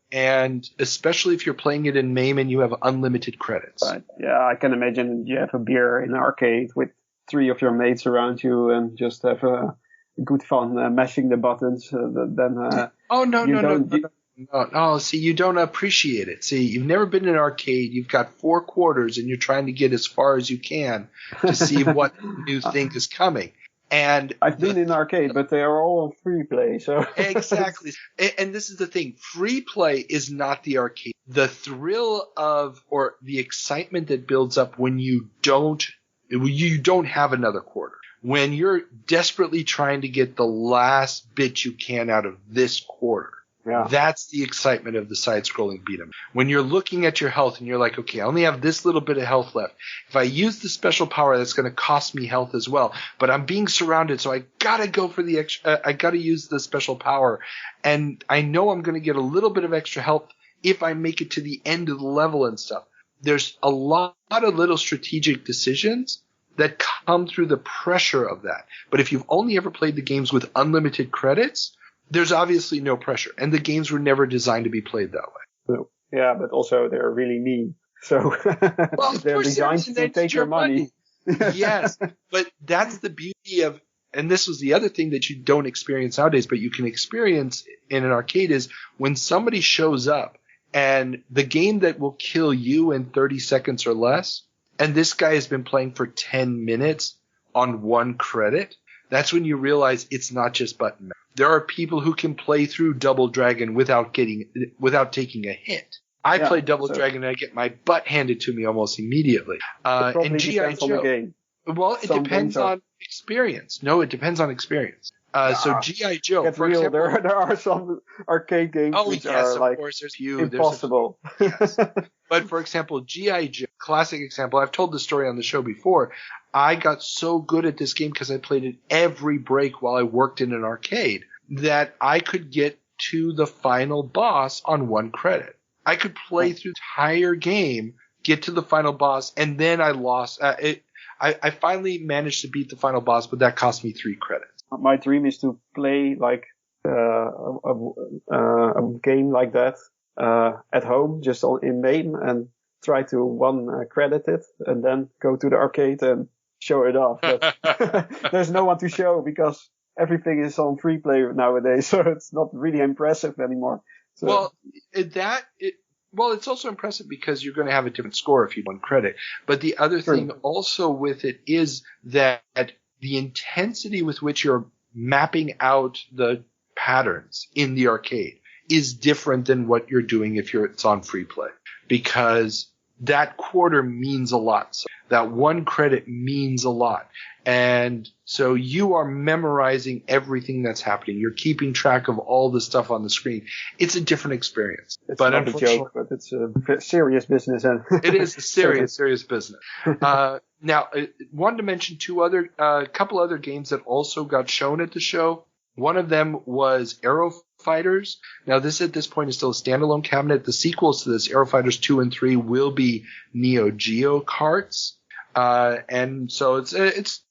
And especially if you're playing it in MAME and you have unlimited credits. Right. Yeah, I can imagine you have a beer in an arcade with 3 of your mates around you and just have good fun mashing the buttons. No. See, you don't appreciate it. See, you've never been in an arcade. You've got 4 quarters and you're trying to get as far as you can to see what new thing is coming. And I've been in arcade, but they are all on free play. So exactly. And this is the thing. Free play is not the arcade. The thrill of, or the excitement that builds up when you don't have another quarter. When you're desperately trying to get the last bit you can out of this quarter. Yeah. That's the excitement of the side-scrolling beat 'em. When you're looking at your health and you're like, okay, I only have this little bit of health left. If I use the special power, that's going to cost me health as well. But I'm being surrounded, so I gotta go for the extra. I gotta use the special power, and I know I'm going to get a little bit of extra health if I make it to the end of the level and stuff. There's a lot of little strategic decisions that come through the pressure of that. But if you've only ever played the games with unlimited credits, there's obviously no pressure, and the games were never designed to be played that way. Yeah, but also they're really mean. So they're designed to take your money. Yes, but that's the beauty of, and this was the other thing that you don't experience nowadays, but you can experience in an arcade, is when somebody shows up and the game that will kill you in 30 seconds or less, and this guy has been playing for 10 minutes on 1 credit, that's when you realize it's not just button mash. There are people who can play through Double Dragon without taking a hit. I play Double Dragon and I get my butt handed to me almost immediately. And G.I. Joe. On the game. Well, it depends on experience. No, it depends on experience. So G.I. Joe, for example, there are some arcade games which are like impossible. Yes. But for example, G.I. Joe, classic example. I've told the story on the show before. I got so good at this game because I played it every break while I worked in an arcade that I could get to the final boss on 1 credit. I could play through the entire game, get to the final boss, and then I lost. I finally managed to beat the final boss, but that cost me 3 credits. My dream is to play like a game like that at home, just in MAME, and try to credit it, and then go to the arcade and show it off. But there's no one to show because everything is on free play nowadays, so it's not really impressive anymore. So. Well, it's also impressive because you're going to have a different score if you do 1 credit. But the other thing also with it is that the intensity with which you're mapping out the patterns in the arcade is different than what you're doing if it's on free play, because that quarter means a lot. So that 1 credit means a lot. And so you are memorizing everything that's happening. You're keeping track of all the stuff on the screen. It's a different experience. It's not a joke, but it's a serious business. It is a serious business. Now, wanted to mention a couple other games that also got shown at the show. One of them was Aero Fighters. Now, this at this point is still a standalone cabinet. The sequels to this, Aero Fighters 2 and 3, will be Neo Geo karts. And so it's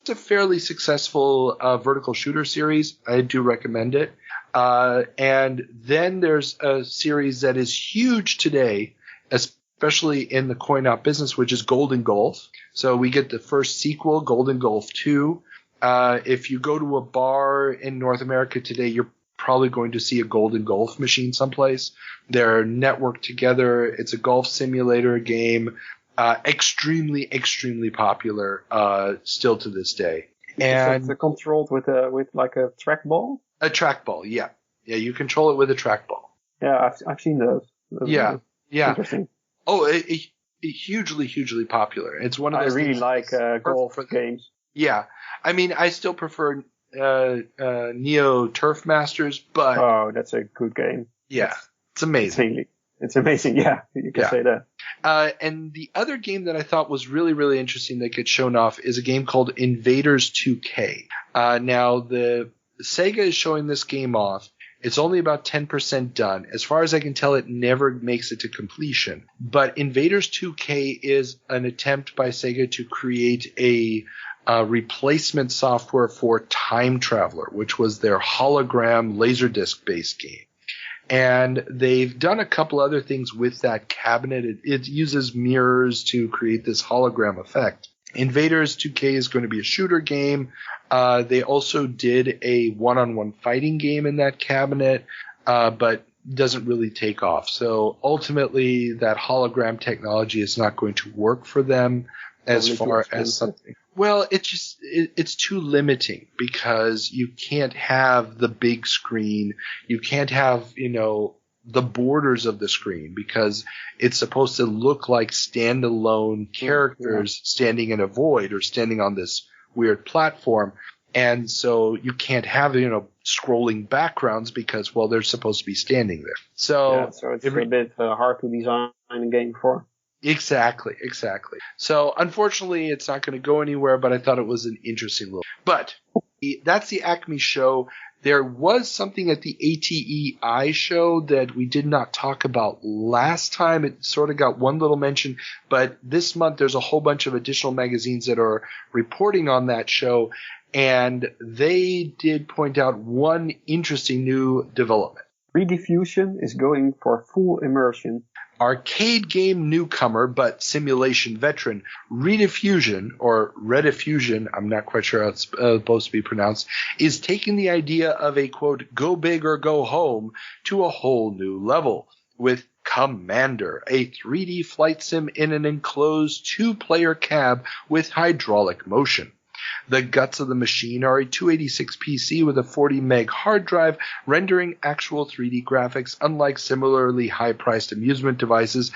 a fairly successful vertical shooter series. I do recommend it. And then there's a series that is huge today, especially in the coin-op business, which is Golden Golf. So we get the first sequel, Golden Golf 2. If you go to a bar in North America today, you're probably going to see a Golden Golf machine someplace. They're networked together. It's a golf simulator game. Extremely, extremely popular, still to this day. And it's controlled with like a trackball? A trackball, yeah. Yeah, you control it with a trackball. Yeah, I've seen those. Yeah. Interesting. Oh, hugely, hugely popular. It's one of those. I really like golf games. Yeah. I mean, I still prefer Neo Turf Masters, but... Oh, that's a good game. Yeah, it's amazing. It's amazing, yeah. You can say that. And the other game that I thought was really, really interesting that gets shown off is a game called Invaders 2K. Now, the Sega is showing this game off. It's only about 10% done. As far as I can tell, it never makes it to completion. But Invaders 2K is an attempt by Sega to create a replacement software for Time Traveler, which was their hologram Laserdisc-based game. And they've done a couple other things with that cabinet. It uses mirrors to create this hologram effect. Invaders 2K is going to be a shooter game. They also did a one-on-one fighting game in that cabinet, but doesn't really take off. So ultimately, that hologram technology is not going to work for them as far as something. Well, it's too limiting because you can't have the big screen. You can't have, the borders of the screen because it's supposed to look like standalone characters standing in a void or standing on this weird platform. And so you can't have, scrolling backgrounds because, well, they're supposed to be standing there. So it's a bit hard to design a game for. Exactly. So unfortunately, it's not going to go anywhere, but I thought it was an interesting little. But that's the Acme show. There was something at the ATEI show that we did not talk about last time. It sort of got one little mention, but this month there's a whole bunch of additional magazines that are reporting on that show, and they did point out one interesting new development. Rediffusion is going for full immersion. Arcade game newcomer but simulation veteran Rediffusion, or Rediffusion, I'm not quite sure how it's supposed to be pronounced, is taking the idea of a, quote, go big or go home to a whole new level with Commander, a 3D flight sim in an enclosed two-player cab with hydraulic motion. The guts of the machine are a 286 PC with a 40 meg hard drive, rendering actual 3D graphics, unlike similarly high-priced amusement devices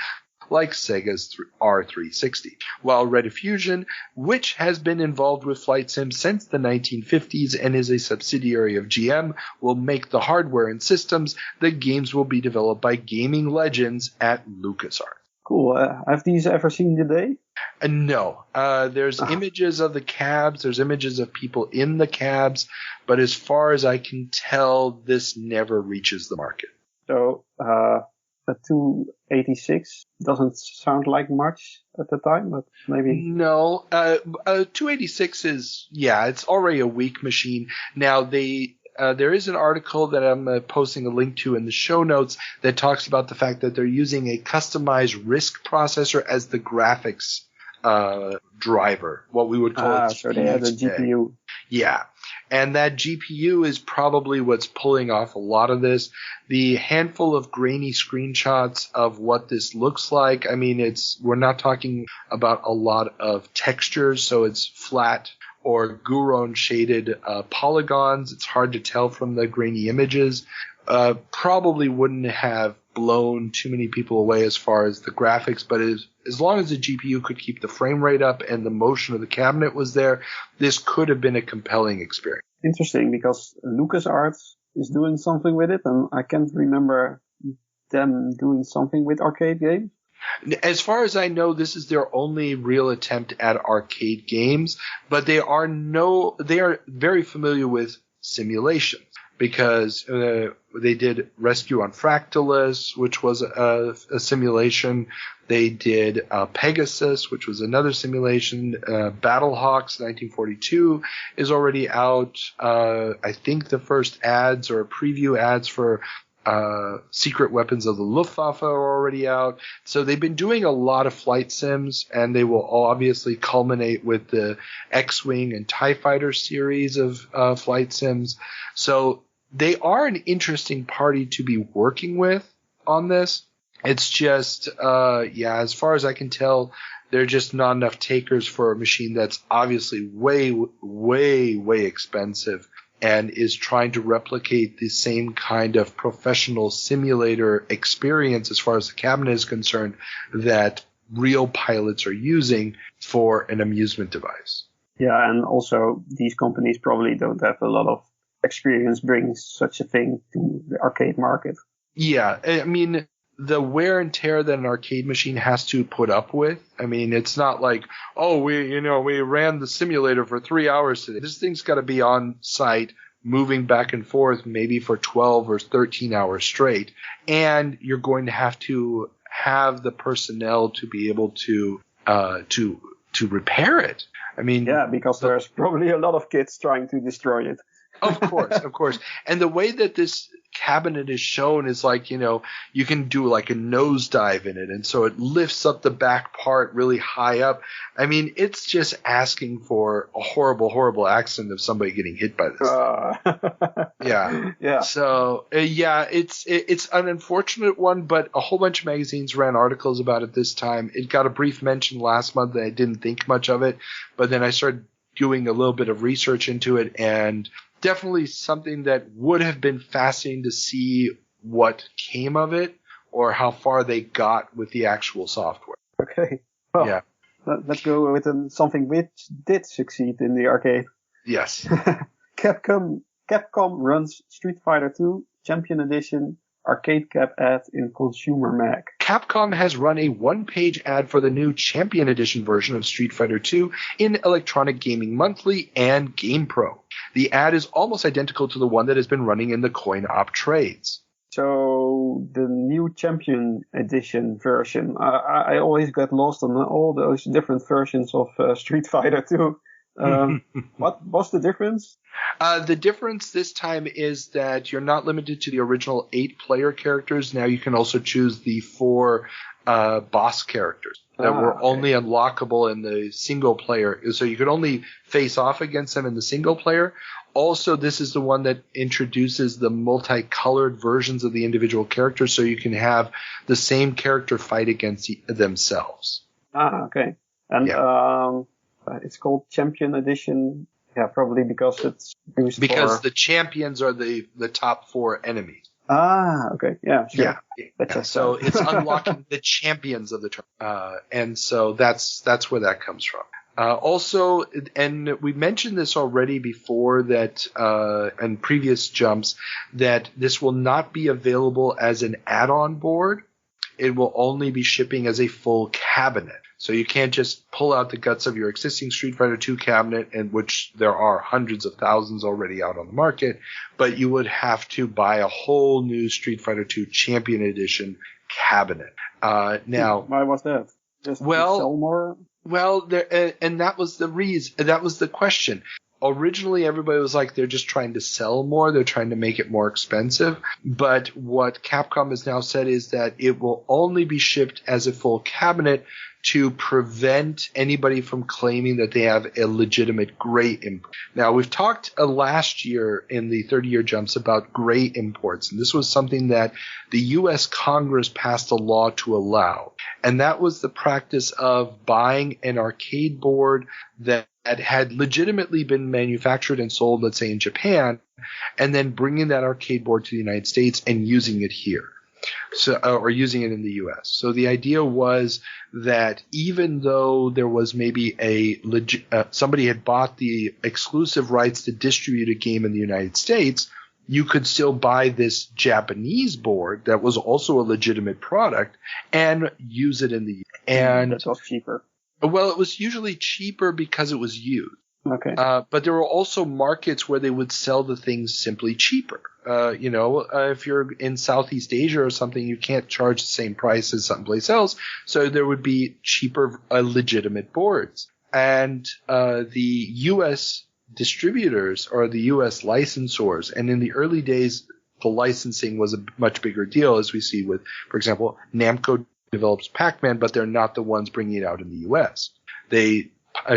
like Sega's R360. While Rediffusion, which has been involved with flight sims since the 1950s and is a subsidiary of GM, will make the hardware and systems, the games will be developed by gaming legends at Lucasarts. Cool. Have these ever seen the day? No. There's images of the cabs. There's images of people in the cabs. But as far as I can tell, this never reaches the market. So a 286 doesn't sound like much at the time, but maybe... No. 286 is, it's already a weak machine. Now, there is an article that I'm posting a link to in the show notes that talks about the fact that they're using a customized RISC processor as the graphics driver, what we would call it. So they have a GPU. Yeah. And that GPU is probably what's pulling off a lot of this. The handful of grainy screenshots of what this looks like, I mean, we're not talking about a lot of textures, so it's flat or Guron shaded polygons. It's hard to tell from the grainy images. Probably wouldn't have blown too many people away as far as the graphics, but as long as the GPU could keep the frame rate up and the motion of the cabinet was there, this could have been a compelling experience. Interesting, because LucasArts is doing something with it, and I can't remember them doing something with arcade games. As far as I know, this is their only real attempt at arcade games, but they are very familiar with simulation because they did Rescue on Fractalus, which was a simulation. They did Pegasus, which was another simulation. Battlehawks 1942 is already out. I think the first ads or preview ads for Secret Weapons of the Luftwaffe are already out. So they've been doing a lot of flight sims, and they will obviously culminate with the X-Wing and TIE Fighter series of flight sims. So they are an interesting party to be working with on this. It's just, as far as I can tell, there are just not enough takers for a machine that's obviously way, way, way expensive and is trying to replicate the same kind of professional simulator experience as far as the cabinet is concerned that real pilots are using for an amusement device. Yeah, and also these companies probably don't have a lot of experience bringing such a thing to the arcade market. Yeah, I mean, the wear and tear that an arcade machine has to put up with. I mean, it's not like, oh, we ran the simulator for 3 hours today. This thing's got to be on site, moving back and forth, maybe for 12 or 13 hours straight. And you're going to have the personnel to be able to repair it. I mean, yeah, because there's probably a lot of kids trying to destroy it. Of course. And the way that this cabinet is shown is like, you can do like a nosedive in it. And so it lifts up the back part really high up. I mean, it's just asking for a horrible, horrible accident of somebody getting hit by this. Yeah. Yeah. So, it's an unfortunate one, but a whole bunch of magazines ran articles about it this time. It got a brief mention last month and I didn't think much of it, but then I started doing a little bit of research into it, and definitely something that would have been fascinating to see what came of it or how far they got with the actual software. Okay. Well, yeah. Let's go with something which did succeed in the arcade. Yes. Capcom runs Street Fighter II Champion Edition arcade cap ad in Consumer Mag. Capcom has run a one-page ad for the new Champion Edition version of Street Fighter II in Electronic Gaming Monthly and GamePro. The ad is almost identical to the one that has been running in the coin-op trades. So the new Champion Edition version, I always get lost on all those different versions of Street Fighter II. What was the difference? The difference this time is that you're not limited to the original 8-player characters. Now you can also choose the 4 boss characters that were only unlockable in the single player. So you could only face off against them in the single player. Also, this is the one that introduces the multicolored versions of the individual characters, so you can have the same character fight against themselves. Okay. And it's called Champion Edition. Yeah, probably because it's used the champions are the top 4 enemies. Okay. Yeah, sure. Yeah. So it's unlocking the champions of the tournament. And so that's where that comes from. Also, and we mentioned this already before that, in previous jumps, that this will not be available as an add-on board. It will only be shipping as a full cabinet. So you can't just pull out the guts of your existing Street Fighter II cabinet, in which there are hundreds of thousands already out on the market, but you would have to buy a whole new Street Fighter II Champion Edition cabinet. Now, why was that? Just to sell more? Well, and that was the reason. That was the question. Originally, everybody was like, they're just trying to sell more. They're trying to make it more expensive. But what Capcom has now said is that it will only be shipped as a full cabinet to prevent anybody from claiming that they have a legitimate gray import. Now, we've talked last year in the 30-year jumps about gray imports, and this was something that the U.S. Congress passed a law to allow. And that was the practice of buying an arcade board that had legitimately been manufactured and sold, let's say in Japan, and then bringing that arcade board to the United States and using it here. So, or using it in the U.S. So the idea was that even though there was maybe somebody had bought the exclusive rights to distribute a game in the United States, you could still buy this Japanese board that was also a legitimate product and use it in the U.S. And that was cheaper. Well, it was usually cheaper because it was used. Okay. But there were also markets where they would sell the things simply cheaper. If you're in Southeast Asia or something, you can't charge the same price as someplace else. So there would be cheaper, legitimate boards. And the U.S. distributors or the U.S. licensors, and in the early days, the licensing was a much bigger deal, as we see with, for example, Namco develops Pac-Man, but they're not the ones bringing it out in the U.S. They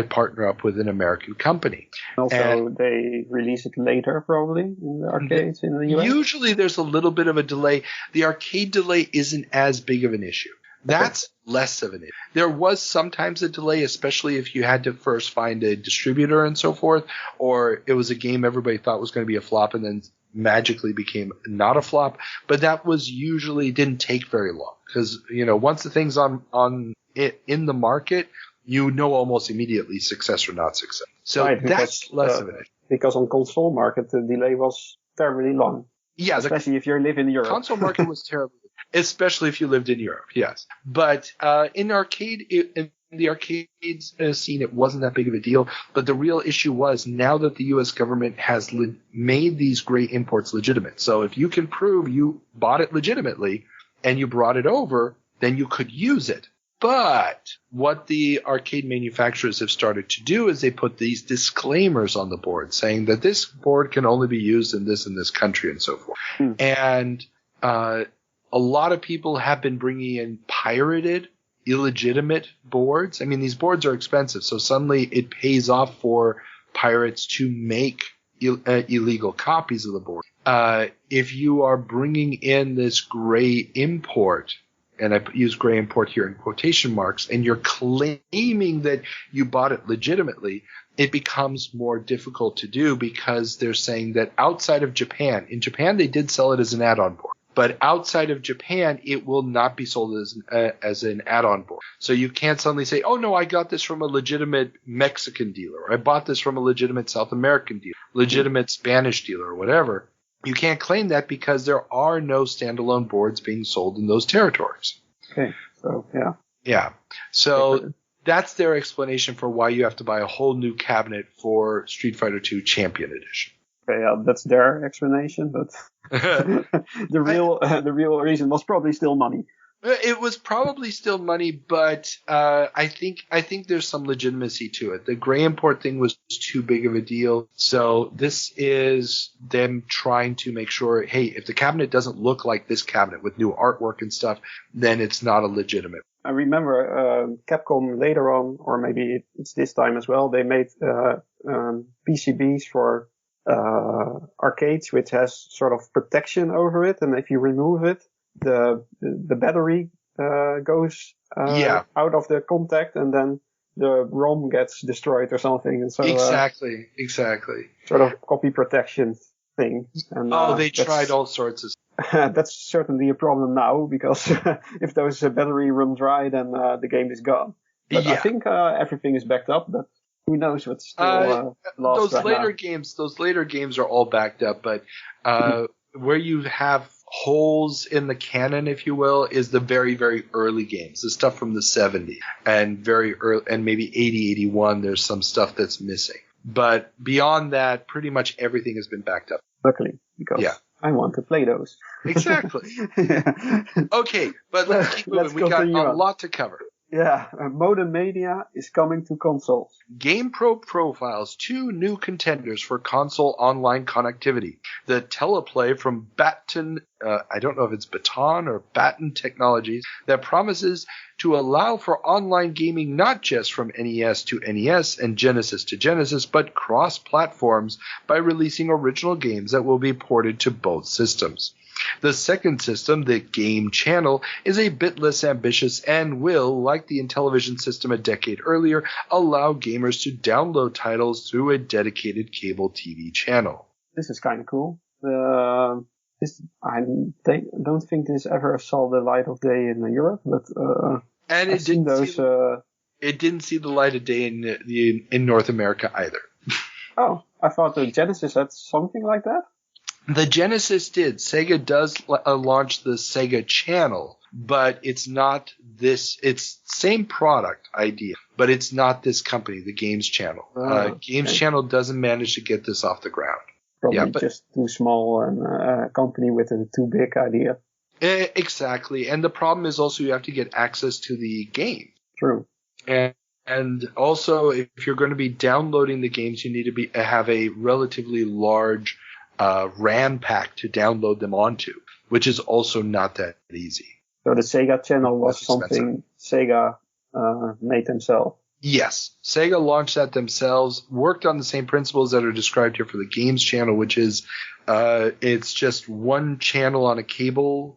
partner up with an American company. Also, they release it later, probably, in the arcades in the US? Usually there's a little bit of a delay. The arcade delay isn't as big of an issue. That's less of an issue. There was sometimes a delay, especially if you had to first find a distributor and so forth, or it was a game everybody thought was going to be a flop and then magically became not a flop. But that was usually didn't take very long because, once the thing's in the market, you know almost immediately success or not success. So Right, that's less of it. Because on console market, the delay was terribly long. Yeah, especially if you live in Europe. Console market was terrible, especially if you lived in Europe. Yes, but in the arcades scene, it wasn't that big of a deal. But the real issue was now that the U.S. government has made these great imports legitimate. So if you can prove you bought it legitimately and you brought it over, then you could use it. But what the arcade manufacturers have started to do is they put these disclaimers on the board saying that this board can only be used in this country and so forth. And a lot of people have been bringing in pirated, illegitimate boards. I mean, these boards are expensive, so suddenly it pays off for pirates to make illegal copies of the board. If you are bringing in this gray import, and I use gray import here in quotation marks, and you're claiming that you bought it legitimately, it becomes more difficult to do because they're saying that outside of Japan, in Japan they did sell it as an add-on board, but outside of Japan it will not be sold as an add-on board. So you can't suddenly say, oh no, I got this from a legitimate Mexican dealer, or I bought this from a legitimate South American dealer, legitimate Spanish dealer, or whatever. You can't claim that because there are no standalone boards being sold in those territories. Okay, so yeah. Yeah. So that's their explanation for why you have to buy a whole new cabinet for Street Fighter II Champion Edition. Okay, that's their explanation, but the real reason was probably still money. It was probably still money, but I think there's some legitimacy to it. The gray import thing was too big of a deal, so this is them trying to make sure, hey, if the cabinet doesn't look like this cabinet with new artwork and stuff, then it's not a legitimate. I remember Capcom later on, or maybe it's this time as well, they made PCBs for arcades, which has sort of protection over it, and if you remove it, the battery goes out of the contact, and then the ROM gets destroyed or something. And so exactly. Sort of copy protection thing. And, they tried all sorts of. That's certainly a problem now, because if those battery run dry, then the game is gone. But I think everything is backed up, but who knows what's still lost those later games are all backed up, but where you have holes in the canon, if you will, is the very, very early games, the stuff from the 70s and very early, and maybe 80, 81. There's some stuff that's missing, but beyond that, pretty much everything has been backed up. Luckily, because I want to play those. Exactly. Okay, but let's keep moving. We got a lot to cover. Yeah, Modem Mania is coming to consoles. GamePro profiles 2 new contenders for console online connectivity. The Teleplay from Baton, I don't know if it's Baton or Baton Technologies, that promises to allow for online gaming not just from NES to NES and Genesis to Genesis, but cross-platforms by releasing original games that will be ported to both systems. The second system, the Game Channel, is a bit less ambitious and will, like the Intellivision system a decade earlier, allow gamers to download titles through a dedicated cable TV channel. This is kind of cool. I don't think this ever saw the light of day in Europe, but and it didn't see the light of day in North America either. Oh, I thought the Genesis had something like that. The Genesis did. Sega does launch the Sega Channel, but it's not this. It's same product idea, but it's not this company, the Games Channel. Games Channel doesn't manage to get this off the ground. Probably just too small and a company with a too big idea. Exactly. And the problem is also you have to get access to the game. True. And also, if you're going to be downloading the games, you need to have a relatively large RAM pack to download them onto, which is also not that easy. So the Sega Channel was something Sega made themselves. Yes. Sega launched that themselves, worked on the same principles that are described here for the Games Channel, which is it's just one channel on a cable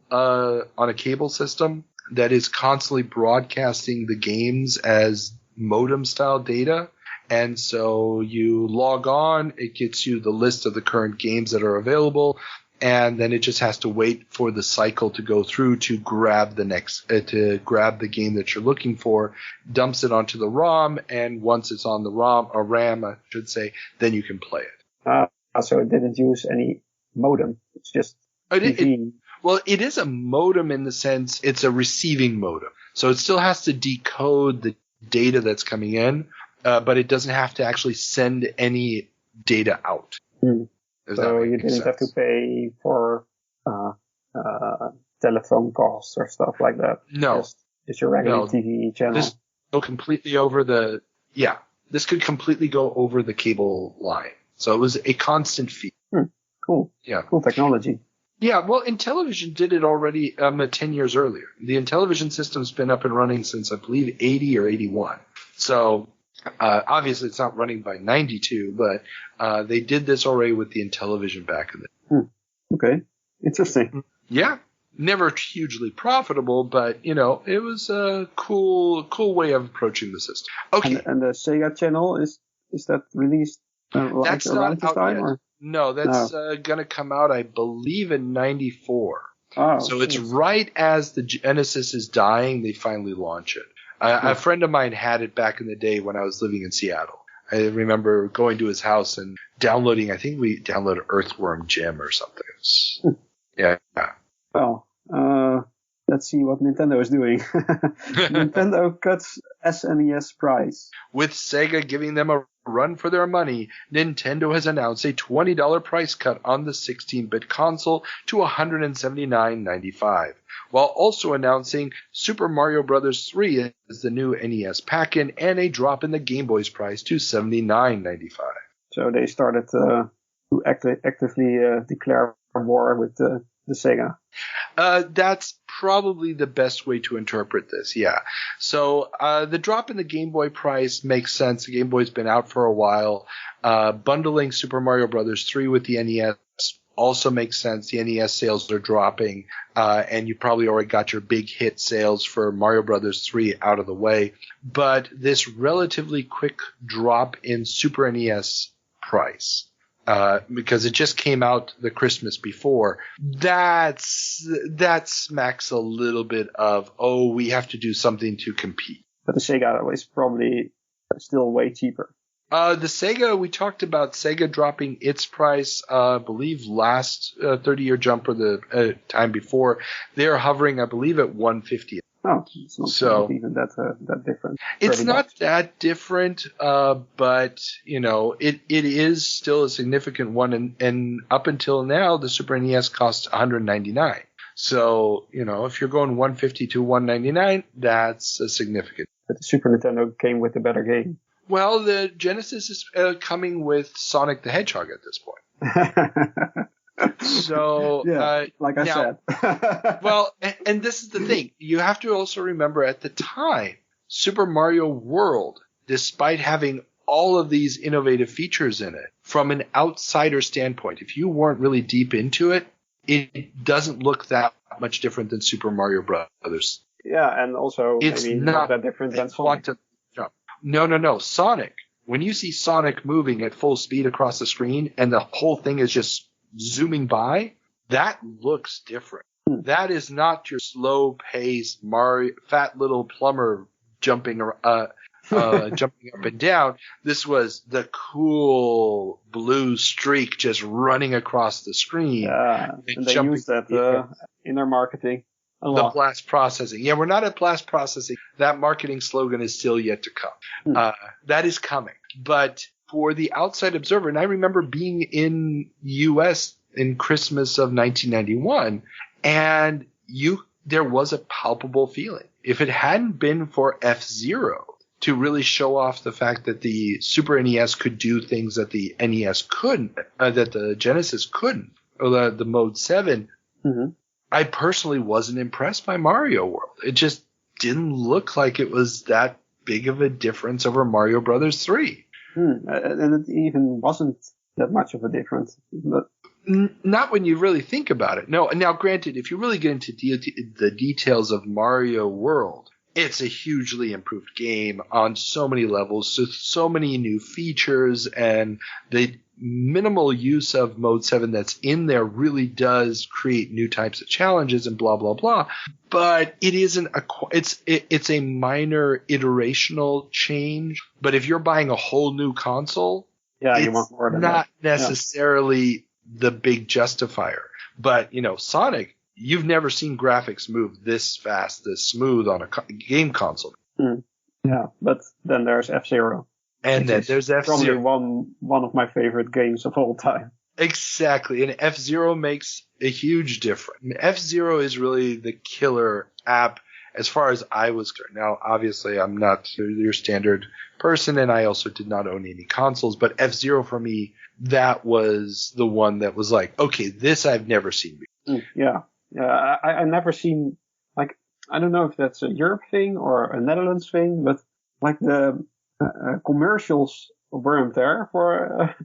system that is constantly broadcasting the games as modem style data. And so you log on, it gets you the list of the current games that are available, and then it just has to wait for the cycle to go through to grab the game that you're looking for, dumps it onto the ROM, and once it's on the RAM, I should say, then you can play it. So it didn't use any modem. It's just TV. Well, it is a modem in the sense it's a receiving modem. So it still has to decode the data that's coming in, but it doesn't have to actually send any data out. So you didn't have to pay for telephone costs or stuff like that. No. Just your regular TV channel. This could completely go over the cable line. So it was a constant fee. Cool. Yeah. Cool technology. Yeah, well, Intellivision did it already 10 years earlier. The Intellivision system's been up and running since, I believe, 80 or 81. So obviously it's not running by 92, but they did this already with the Intellivision back in the Okay. Interesting. Yeah. Never hugely profitable, but, it was a cool way of approaching the system. Okay. And the Sega channel, is that released that's around not this out time? yet. Or? No, that's going to come out, I believe, in 94. Oh, so it's right as the Genesis is dying, they finally launch it. A friend of mine had it back in the day when I was living in Seattle. I remember going to his house and downloading, I think we downloaded Earthworm Jim or something. Yeah. Well, let's see what Nintendo is doing. Nintendo cuts SNES price. With Sega giving them a run for their money, Nintendo has announced a $20 price cut on the 16-bit console to $179.95, while also announcing Super Mario Bros. 3 as the new NES pack-in and a drop in the Game Boy's price to $79.95. So they started to actively declare war with the Sega. That's probably the best way to interpret this, yeah. So the drop in the Game Boy price makes sense. The Game Boy's been out for a while. Bundling Super Mario Bros. 3 with the NES also makes sense. The NES sales are dropping, and you probably already got your big hit sales for Mario Bros. 3 out of the way. But this relatively quick drop in Super NES price, because it just came out the Christmas before, that smacks a little bit of, we have to do something to compete. But the Sega is probably still way cheaper. The Sega, we talked about Sega dropping its price, I believe last 30-year jump or the time before. They're hovering, I believe, at $150. Oh, it's not even that different. It's not that different, but it is still a significant one. And up until now, the Super NES costs $199. So if you're going $150 to $199, that's a significant. But the Super Nintendo came with a better game. Well, the Genesis is coming with Sonic the Hedgehog at this point. So, like I said. Well, and this is the thing. You have to also remember at the time, Super Mario World, despite having all of these innovative features in it, from an outsider standpoint, if you weren't really deep into it, it doesn't look that much different than Super Mario Brothers. Yeah, and also it's maybe not that different than Sonic. No. Sonic. When you see Sonic moving at full speed across the screen and the whole thing is just zooming by, that looks different. That is not your slow-paced Mario, fat little plumber jumping up and down. This was the cool blue streak just running across the screen. Yeah, and they used that in their marketing. The blast processing. Yeah, we're not at blast processing. That marketing slogan is still yet to come. That is coming. But for the outside observer, and I remember being in U.S. in Christmas of 1991, and there was a palpable feeling. If it hadn't been for F-Zero to really show off the fact that the Super NES could do things that the NES couldn't, that the Genesis couldn't, or the Mode 7, I personally wasn't impressed by Mario World. It just didn't look like it was that big of a difference over Mario Brothers 3. And it even wasn't that much of a difference. But not when you really think about it. No. Now, granted, if you really get into the details of Mario World, it's a hugely improved game on so many levels, so many new features, and minimal use of Mode 7 that's in there really does create new types of challenges and blah, blah, blah. But it isn't it's a minor iterational change. But if you're buying a whole new console, you want more than not that. necessarily the big justifier. But, Sonic, you've never seen graphics move this fast, this smooth on a game console. Yeah, but then there's F-Zero. And then there's F-Zero. Probably one of my favorite games of all time. Exactly. And F-Zero makes a huge difference. F-Zero is really the killer app as far as I was concerned. Now, obviously, I'm not your standard person, and I also did not own any consoles. But F-Zero, for me, that was the one that was like, okay, this I've never seen before. Yeah. I never seen, like, I don't know if that's a Europe thing or a Netherlands thing, but like the commercials weren't there for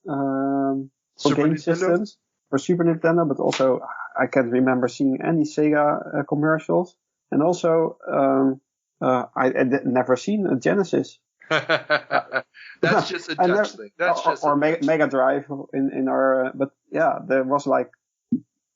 game systems, for Super Nintendo, but also I can't remember seeing any Sega commercials. And also, I never seen a Genesis. That's just a Dutch thing. That's just or Mega Drive in our, but yeah, there was like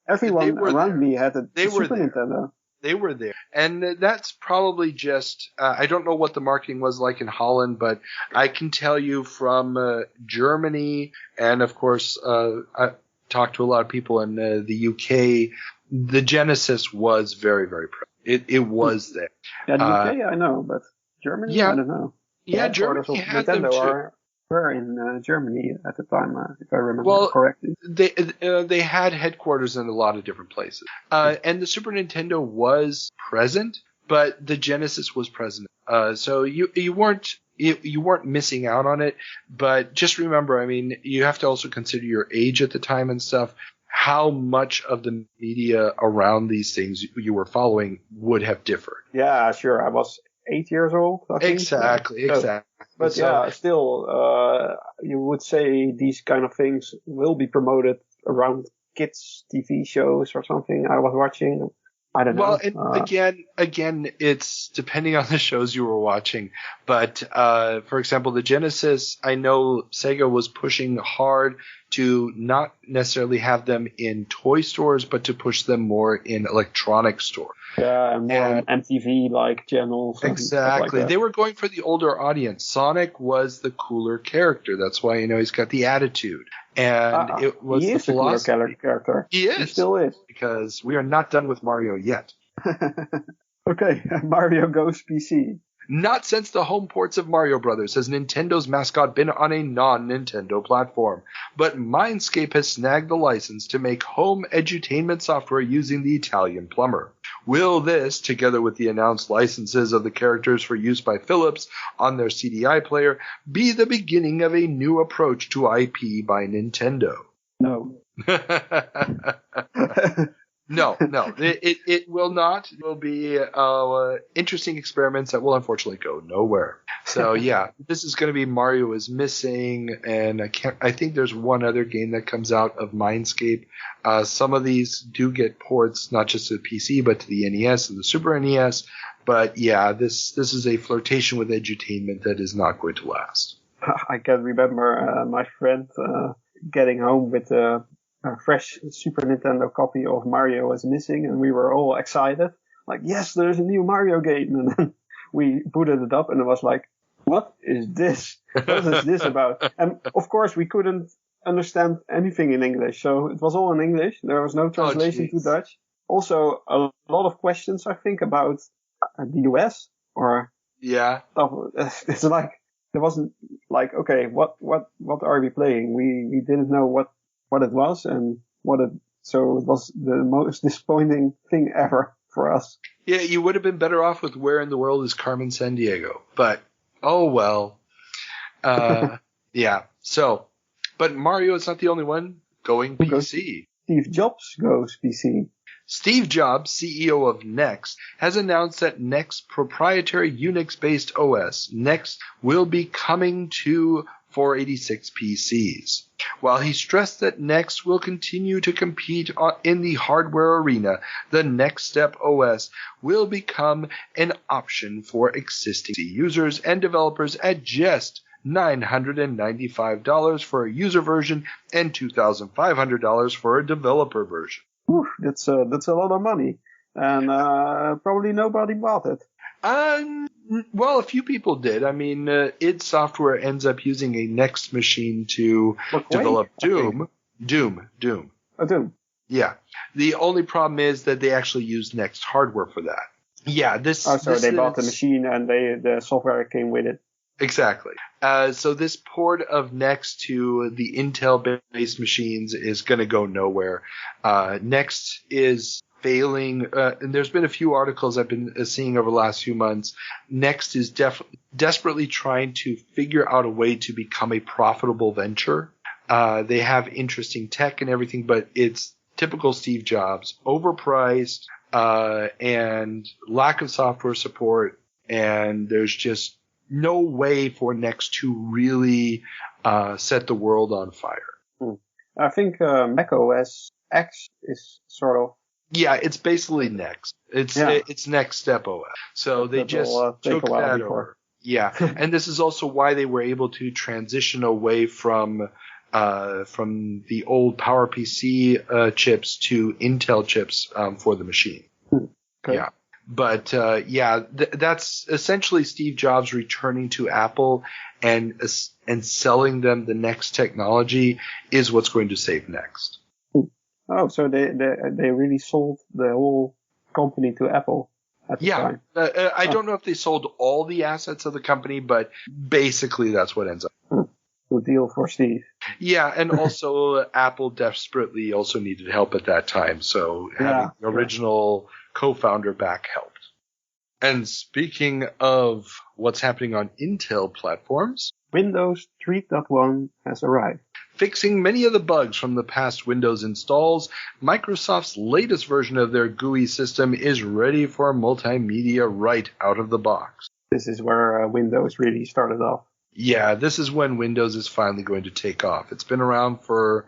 everyone around me had a Super Nintendo. They were there. And that's probably just, I don't know what the marketing was like in Holland, but I can tell you from Germany, and of course, I talked to a lot of people in the UK, the Genesis was very, very present. It was there. Yeah, the UK I know, but Germany, I don't know. Yeah, Germany had them too. Were in Germany at the time, if I remember correctly. They had headquarters in a lot of different places, and the Super Nintendo was present, but the Genesis was present. So you weren't missing out on it. But just remember, I mean, you have to also consider your age at the time and stuff. How much of the media around these things you were following would have differed. Yeah, sure. I was 8 years old, I think. Exactly. But still, you would say these kind of things will be promoted around kids' TV shows or something I was watching. I don't know. Well, and again, it's depending on the shows you were watching. But, for example, the Genesis, I know Sega was pushing hard to not necessarily have them in toy stores, but to push them more in electronic stores. Yeah, and more MTV-like channels. Exactly. Like they were going for the older audience. Sonic was the cooler character. That's why, he's got the attitude. And it was he the is philosophy. A cooler character. He is. He still is. Because we are not done with Mario yet. Okay, Mario goes PC. Not since the home ports of Mario Brothers has Nintendo's mascot been on a non-Nintendo platform, but Mindscape has snagged the license to make home edutainment software using the Italian plumber. Will this, together with the announced licenses of the characters for use by Philips on their CDI player, be the beginning of a new approach to IP by Nintendo? No. No, it will not. It will be interesting experiments that will unfortunately go nowhere. So yeah, this is going to be Mario is Missing, and I think there's one other game that comes out of Mindscape. Some of these do get ports, not just to the PC, but to the NES and the Super NES. But yeah, this is a flirtation with edutainment that is not going to last. I can remember my friend getting home with a fresh Super Nintendo copy of Mario is Missing, and we were all excited. Like, yes, there's a new Mario game. And then we booted it up, and it was like, what is this? What is this about? And of course, we couldn't understand anything in English, so it was all in English. There was no translation to Dutch. Also, a lot of questions, I think, about the US or stuff. It's like, there wasn't like, okay, what are we playing? We didn't know what it was and so it was the most disappointing thing ever for us. Yeah, you would have been better off with Where in the World is Carmen Sandiego, but oh well. Yeah. So, but Mario is not the only one going PC. Steve Jobs goes PC. Steve Jobs, CEO of Next, has announced that Next's proprietary Unix-based OS, Next, will be coming to 486 PCs. While he stressed that Next will continue to compete in the hardware arena, the Next Step OS will become an option for existing users and developers at just $995 for a user version and $2,500 for a developer version. Oof, that's a lot of money. And probably nobody bought it. Well, a few people did. I mean, id Software ends up using a Next machine to develop Doom. Doom. Oh, Doom. Yeah. The only problem is that they actually use Next hardware for that. Yeah, they bought the machine and the software came with it. Exactly. So this port of Next to the Intel-based machines is going to go nowhere. Next is failing, and there's been a few articles I've been seeing over the last few months. Next is desperately trying to figure out a way to become a profitable venture. They have interesting tech and everything, but it's typical Steve Jobs, overpriced, and lack of software support, and there's just no way for Next to really set the world on fire. I think Mac OS X is sort of... Yeah, it's basically Next. It's Next Step OS. So they just took that over. Yeah, and this is also why they were able to transition away from the old PowerPC chips to Intel chips for the machine. Okay. Yeah. But that's essentially Steve Jobs returning to Apple and selling them the Next technology is what's going to save Next. Oh, so they really sold the whole company to Apple at the time. I don't know if they sold all the assets of the company, but basically that's what ends up. Good deal for Steve. Yeah, and also Apple desperately also needed help at that time, so having the original co-founder back helped. And speaking of what's happening on Intel platforms, Windows 3.1 has arrived. Fixing many of the bugs from the past Windows installs, Microsoft's latest version of their GUI system is ready for multimedia right out of the box. This is where Windows really started off. Yeah, this is when Windows is finally going to take off. It's been around for,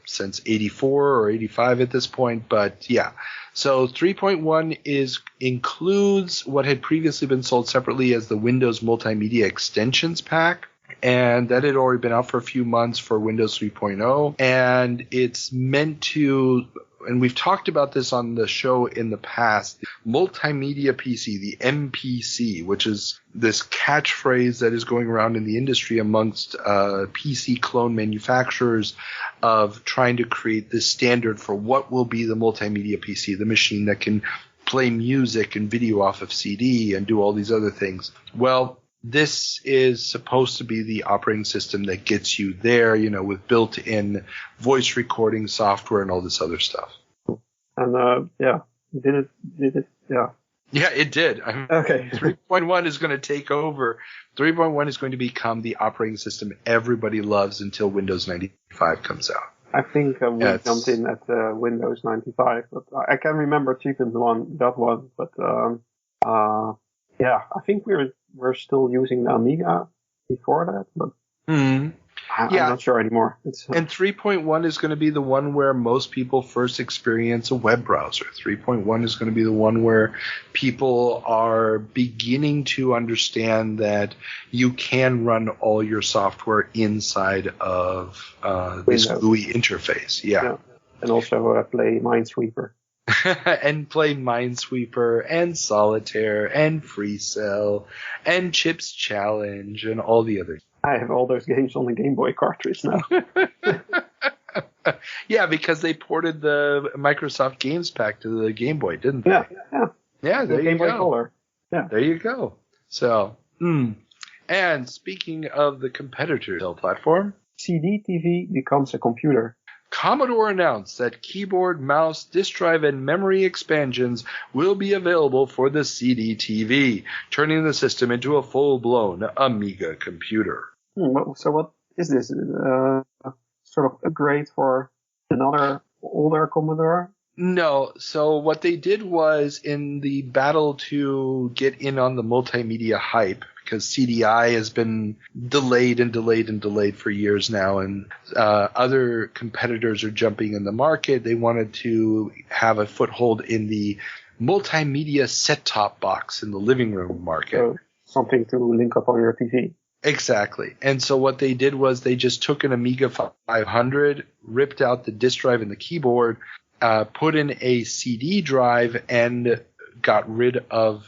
since 84 or 85 at this point, but yeah. So 3.1 includes what had previously been sold separately as the Windows Multimedia Extensions Pack, and that had already been out for a few months for Windows 3.0, and it's meant to... And we've talked about this on the show in the past, multimedia PC, the MPC, which is this catchphrase that is going around in the industry amongst PC clone manufacturers of trying to create this standard for what will be the multimedia PC, the machine that can play music and video off of CD and do all these other things. Well, this is supposed to be the operating system that gets you there, with built-in voice recording software and all this other stuff. And, did it? Yeah. Yeah, it did. Okay. 3.1 is going to take over. 3.1 is going to become the operating system everybody loves until Windows 95 comes out. I think we jumped in at Windows 95, but I can remember 3.1, but I think we're still using the Amiga before that, but I'm not sure anymore. And 3.1 is going to be the one where most people first experience a web browser. 3.1 is going to be the one where people are beginning to understand that you can run all your software inside of this GUI interface. Yeah. And also play Minesweeper. And play Minesweeper and Solitaire and FreeCell and Chips Challenge and all the others. I have all those games on the Game Boy cartridge now. Yeah, because they ported the Microsoft Games Pack to the Game Boy, didn't they? Yeah, there you Game Boy go. Color. Yeah. There you go. So, And speaking of the competitor platform, CD TV becomes a computer. Commodore announced that keyboard, mouse, disk drive, and memory expansions will be available for the CD TV, turning the system into a full-blown Amiga computer. So what is this? Sort of upgrade for another older Commodore? No. So what they did was, in the battle to get in on the multimedia hype, because CDI has been delayed for years now, and other competitors are jumping in the market. They wanted to have a foothold in the multimedia set-top box in the living room market. So something to link up on your TV. Exactly. And so what they did was they just took an Amiga 500, ripped out the disk drive and the keyboard, put in a CD drive, and got rid of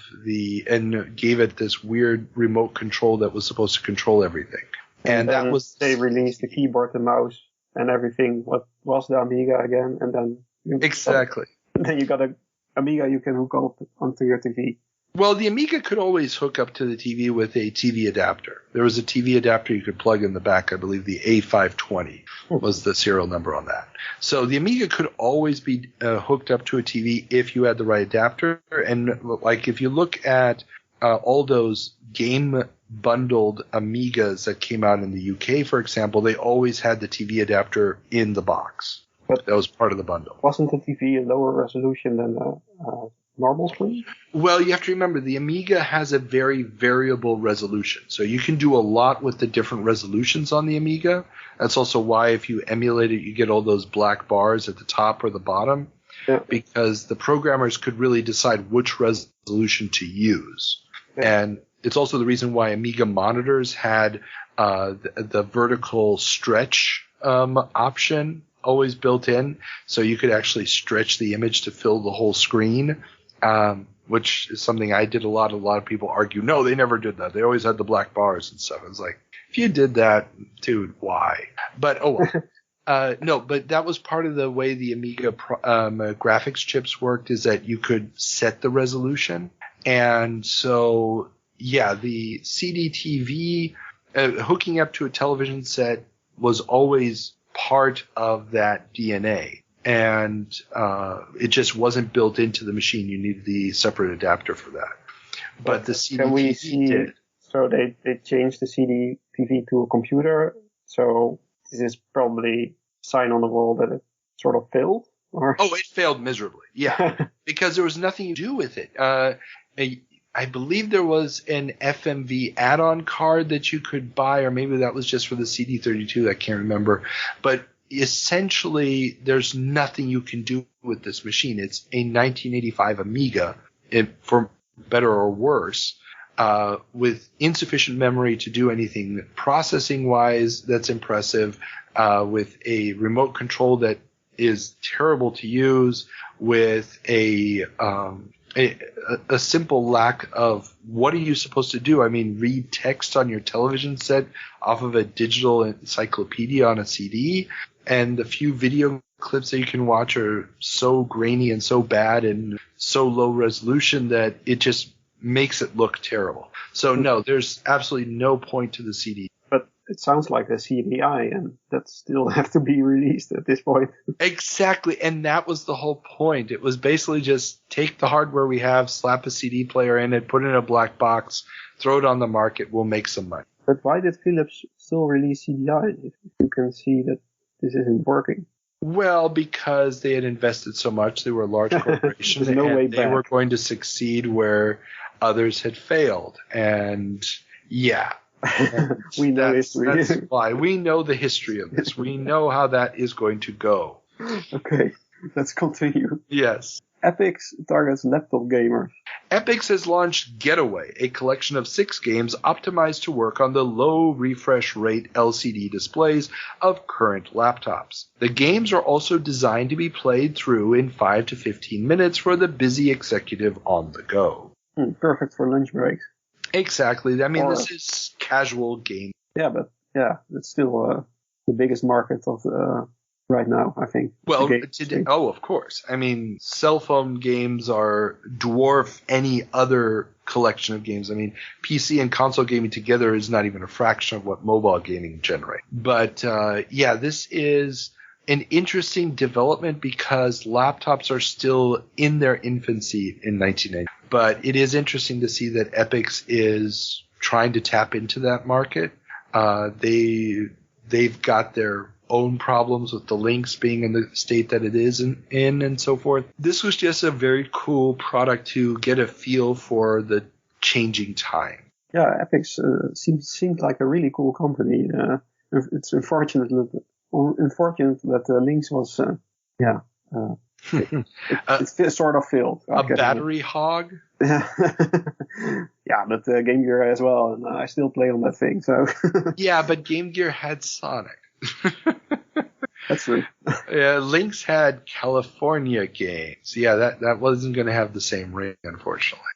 and gave it this weird remote control that was supposed to control everything. And that was they released the keyboard, the mouse, and everything. What was the Amiga again? And then exactly. Then you got a Amiga you can hook up onto your TV. Well, the Amiga could always hook up to the TV with a TV adapter. There was a TV adapter you could plug in the back. I believe the A520 was the serial number on that. So the Amiga could always be hooked up to a TV if you had the right adapter. And like if you look at all those game bundled Amigas that came out in the UK, for example, they always had the TV adapter in the box. But that was part of the bundle. Wasn't the TV a lower resolution than the normal screen? Well, you have to remember the Amiga has a very variable resolution. So you can do a lot with the different resolutions on the Amiga. That's also why if you emulate it, you get all those black bars at the top or the bottom. Yeah. Because the programmers could really decide which resolution to use. Yeah. And it's also the reason why Amiga monitors had the vertical stretch option always built in, so you could actually stretch the image to fill the whole screen, which is something I did a lot. A lot of people argue, no, they never did that. They always had the black bars and stuff. It's like, if you did that, dude, why? But, oh well. No, but that was part of the way the Amiga graphics chips worked, is that you could set the resolution. And so, yeah, the CD-TV, hooking up to a television set was always part of that DNA, and it just wasn't built into the machine. You needed the separate adapter for that. But the CD-TV did. So they changed the CD-TV to a computer, so this is probably a sign on the wall that it sort of failed? Or? Oh, it failed miserably, yeah, because there was nothing to do with it. I believe there was an FMV add-on card that you could buy, or maybe that was just for the CD32. I can't remember. But essentially, there's nothing you can do with this machine. It's a 1985 Amiga, for better or worse, with insufficient memory to do anything processing-wise that's impressive, with a remote control that is terrible to use, with a simple lack of what are you supposed to do? I mean, read text on your television set off of a digital encyclopedia on a CD, and the few video clips that you can watch are so grainy and so bad and so low resolution that it just makes it look terrible. So no, there's absolutely no point to the CD. But it sounds like a CDI, and that still have to be released at this point. Exactly, and that was the whole point. It was basically just take the hardware we have, slap a CD player in it, put it in a black box, throw it on the market, we'll make some money. But why did Philips still release CDI if you can see that this isn't working? Well, because they had invested so much. They were a large corporation, There's no way and they were going to succeed where others had failed. And yeah. We know history. That's why. We know the history of this. We know how that is going to go. Okay, let's continue. Yes. Epix targets laptop gamers. Epix has launched Getaway, a collection of 6 games optimized to work on the low refresh rate LCD displays of current laptops. The games are also designed to be played through in 5 to 15 minutes for the busy executive on the go. Perfect for lunch breaks. Exactly. I mean, this is casual game. Yeah, but it's still the biggest market of right now, I think. Well, today, of course. I mean, cell phone games dwarf any other collection of games. I mean, PC and console gaming together is not even a fraction of what mobile gaming generates. But this is an interesting development because laptops are still in their infancy in 1990. But it is interesting to see that Epix is trying to tap into that market. They've got their own problems with the Lynx being in the state that it is in and so forth. This was just a very cool product to get a feel for the changing time. Yeah, Epix seemed like a really cool company. It's unfortunate that Lynx was It's sort of failed. A battery hog? Yeah, but Game Gear as well, and I still play on that thing. So yeah, but Game Gear had Sonic. That's true. Yeah, Lynx had California games. Yeah, that wasn't going to have the same ring, unfortunately.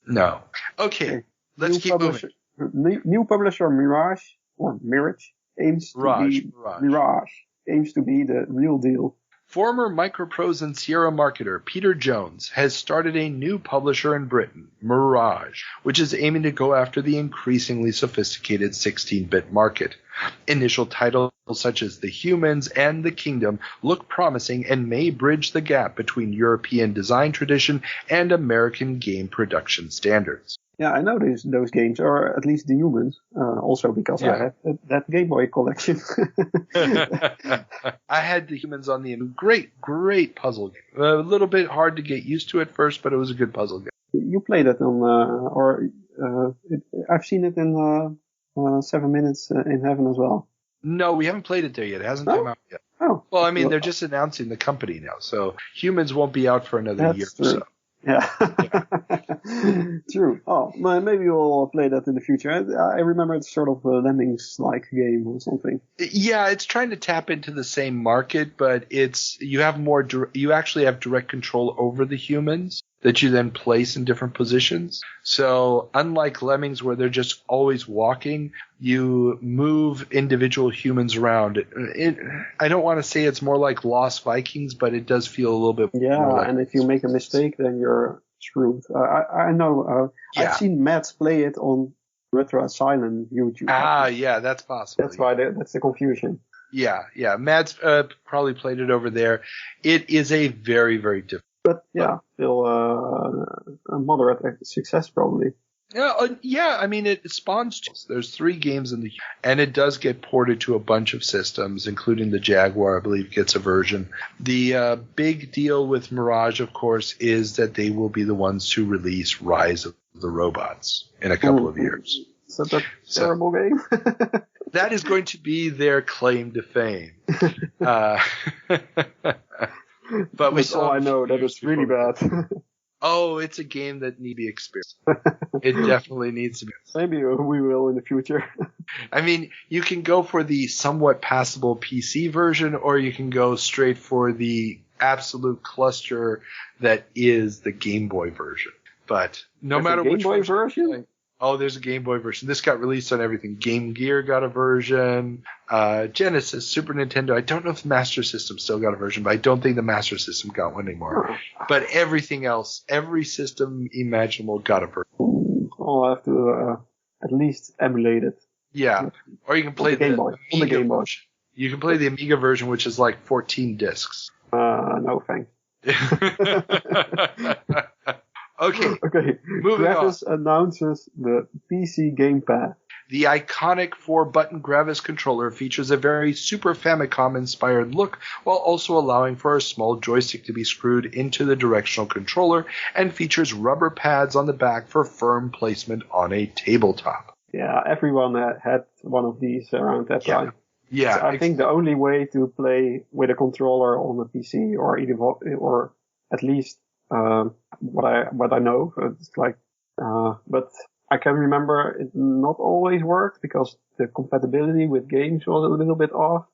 No. Okay, let's keep moving. New publisher Mirage aims to be the real deal. Former Microprose and Sierra marketer Peter Jones has started a new publisher in Britain, Mirage, which is aiming to go after the increasingly sophisticated 16-bit market. Initial titles such as The Humans and The Kingdom look promising and may bridge the gap between European design tradition and American game production standards. Yeah, I know those games, or at least The Humans, also because I have that Game Boy collection. I had The Humans on the great puzzle game. A little bit hard to get used to at first, but it was a good puzzle game. You played it on, I've seen it in 7 Minutes in Heaven as well. No, we haven't played it there yet. It hasn't come out yet. Oh. Well, I mean, they're just announcing the company now, so Humans won't be out for another year or so. Yeah. True. Oh, maybe we'll play that in the future. I remember it's sort of a Lemmings-like game or something. Yeah, it's trying to tap into the same market, but you actually have direct control over the humans that you then place in different positions. So unlike Lemmings where they're just always walking, you move individual humans around. I don't want to say it's more like Lost Vikings, but it does feel a little bit more like. And if you make a mistake, then you're screwed. I know. I've seen Mads play it on Retro Asylum YouTube. Yeah, that's possible. That's why that's the confusion. Yeah. Mads probably played it over there. It is a very, very difficult. But still a moderate success probably. Yeah, I mean, it spawns. There's 3 games and it does get ported to a bunch of systems, including the Jaguar, I believe, gets a version. The big deal with Mirage, of course, is that they will be the ones who release Rise of the Robots in a couple of years. Is that a terrible game? That is going to be their claim to fame. But that's all I know, that it's really bad. Oh, it's a game that needs to be experienced. It definitely needs to be. Maybe we will in the future. I mean, you can go for the somewhat passable PC version, or you can go straight for the absolute cluster that is the Game Boy version. But no matter which Game Boy version? Oh, there's a Game Boy version. This got released on everything. Game Gear got a version. Genesis, Super Nintendo. I don't know if the Master System still got a version, but I don't think the Master System got one anymore. But everything else, every system imaginable got a version. I'll have to at least emulate it. Yeah. Or you can play the Game Boy. Version. You can play the Amiga version, which is like 14 discs. No thanks. Okay. Moving Gravis on. Announces the PC Gamepad. The iconic 4-button Gravis controller features a very Super Famicom-inspired look, while also allowing for a small joystick to be screwed into the directional controller, and features rubber pads on the back for firm placement on a tabletop. Yeah, everyone had one of these around that time. Yeah, so I think the only way to play with a controller on a PC, or at least what I know, it's like, but I can remember it not always worked because the compatibility with games was a little bit off,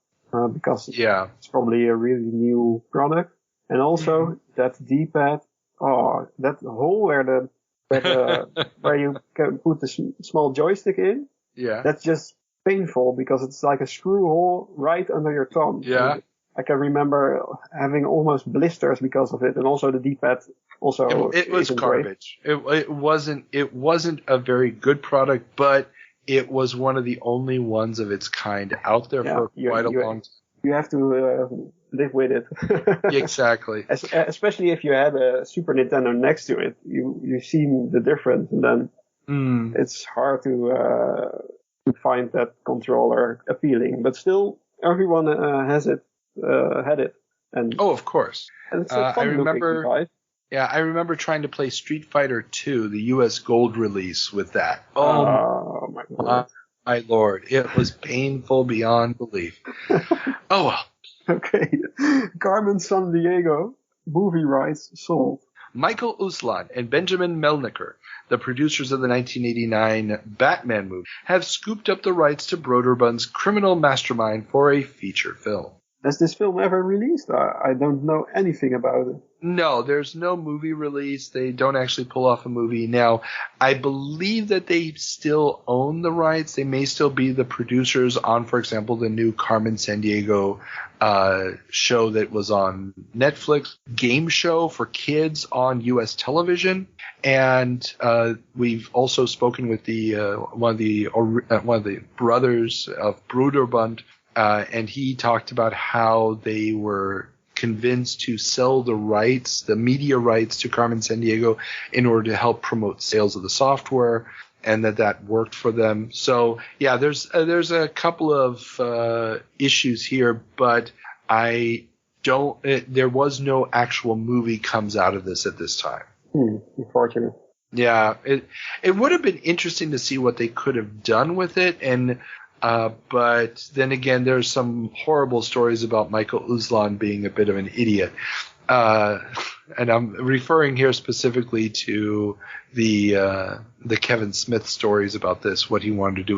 because it's probably a really new product. And also that D-pad, that hole where where you can put the small joystick in, that's just painful because it's like a screw hole right under your thumb. Yeah. And I can remember having almost blisters because of it, and also the D-pad also. It was garbage. It wasn't a very good product, but it was one of the only ones of its kind out there for quite a long time. You have to live with it. Exactly. Especially if you had a Super Nintendo next to it, you've seen the difference, and then it's hard to find that controller appealing. But still, everyone had it. And of course. And it's a fun looking device. Yeah, I remember trying to play Street Fighter II, the US Gold release, with that. Oh my God. My lord, it was painful beyond belief. Oh well. Okay. Carmen San Diego movie rights sold. Michael Uslan and Benjamin Melniker, the producers of the 1989 Batman movie, have scooped up the rights to Broderbund's Criminal Mastermind for a feature film. Has this film ever released? I don't know anything about it. No, there's no movie release. They don't actually pull off a movie. Now, I believe that they still own the rights. They may still be the producers on, for example, the new Carmen Sandiego show that was on Netflix, game show for kids on U.S. television. And we've also spoken with the one of the brothers of Broderbund, and he talked about how they were convinced to sell the rights, the media rights to Carmen Sandiego in order to help promote sales of the software, and that worked for them. So yeah, there's a couple of issues here, but there was no actual movie comes out of this at this time. Unfortunate. Yeah, it would have been interesting to see what they could have done with it, and but then again, there's some horrible stories about Michael Uslan being a bit of an idiot. And I'm referring here specifically to the Kevin Smith stories about this, what he wanted to do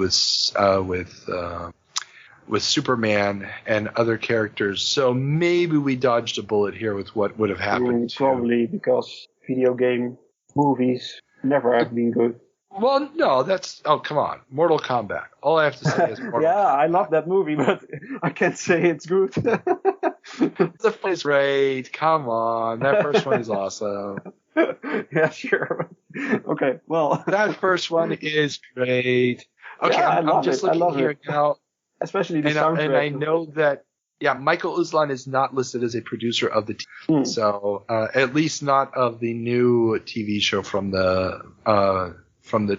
with Superman and other characters. So maybe we dodged a bullet here with what would have happened. Probably because video game movies never have been good. Well, no, come on. Mortal Kombat. All I have to say is Mortal Yeah, Kombat. I love that movie, but I can't say it's good. The first is great. Come on. That first one is awesome. Yeah, sure. Okay, well. That first one is great. Okay, Yeah, I'm just looking here now. Especially the and soundtrack. And I know that, yeah, Michael Uslan is not listed as a producer of the TV. So, at least not of the new TV show from the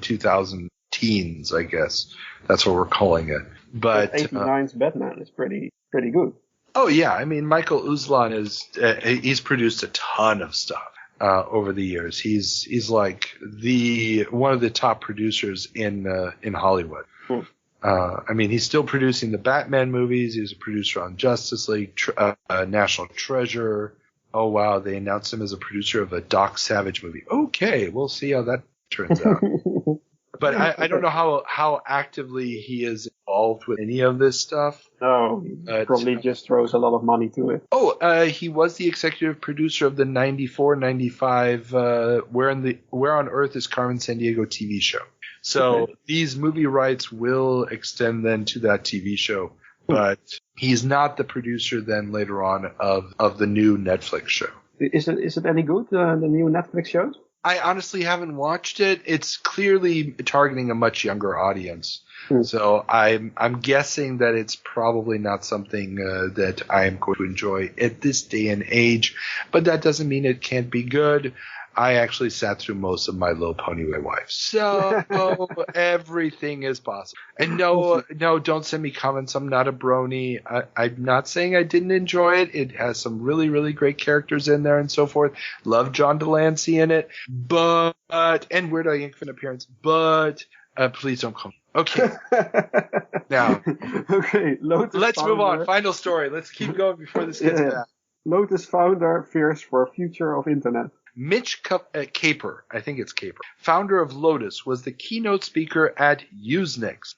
2000 teens, I guess. That's what we're calling it. But 89's Batman is pretty good. Oh yeah, I mean Michael Uslan he's produced a ton of stuff over the years. He's like one of the top producers in Hollywood. I mean, he's still producing the Batman movies. He's a producer on Justice League, National Treasure. Oh wow, they announced him as a producer of a Doc Savage movie. Okay, we'll see how that turns out. But I don't know how actively he is involved with any of this stuff. No, he probably just throws a lot of money to it. Oh, he was the executive producer of the 94-95 Where on Earth is Carmen Sandiego TV show. So these movie rights will extend then to that TV show. But he's not the producer then later on of the new Netflix show. Is it any good, the new Netflix show? I honestly haven't watched it. It's clearly targeting a much younger audience. So I'm guessing that it's probably not something that I am going to enjoy at this day and age. But that doesn't mean it can't be good. I actually sat through most of My Little Pony with my wife. So everything is possible. And no, don't send me comments. I'm not a brony. I'm not saying I didn't enjoy it. It has some really, really great characters in there and so forth. Love John Delancey in it. And Weird Al Yankovic appearance. But please don't come. Okay. Now. Okay. Let's move on. Final story. Let's keep going before this gets bad. Lotus founder fears for future of internet. Mitch Caper, I think it's Caper, founder of Lotus, was the keynote speaker at Usenix,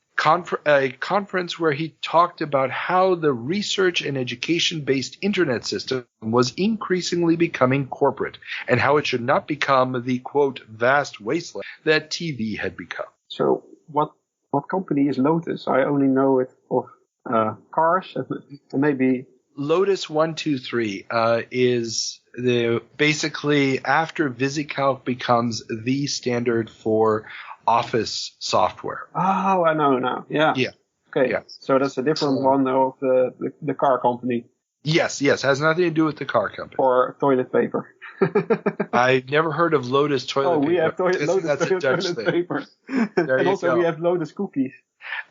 a conference where he talked about how the research and education-based internet system was increasingly becoming corporate and how it should not become the, quote, vast wasteland that TV had become. So what company is Lotus? I only know it of cars and maybe... Lotus 123 is basically after VisiCalc becomes the standard for office software. Oh, I know now. Yeah. Yeah. Okay. Yeah. So that's a different one of the car company. Yes. Has nothing to do with the car company. Or toilet paper. I've never heard of Lotus toilet paper. Oh, we have Lotus toilet paper. And also we have Lotus cookies.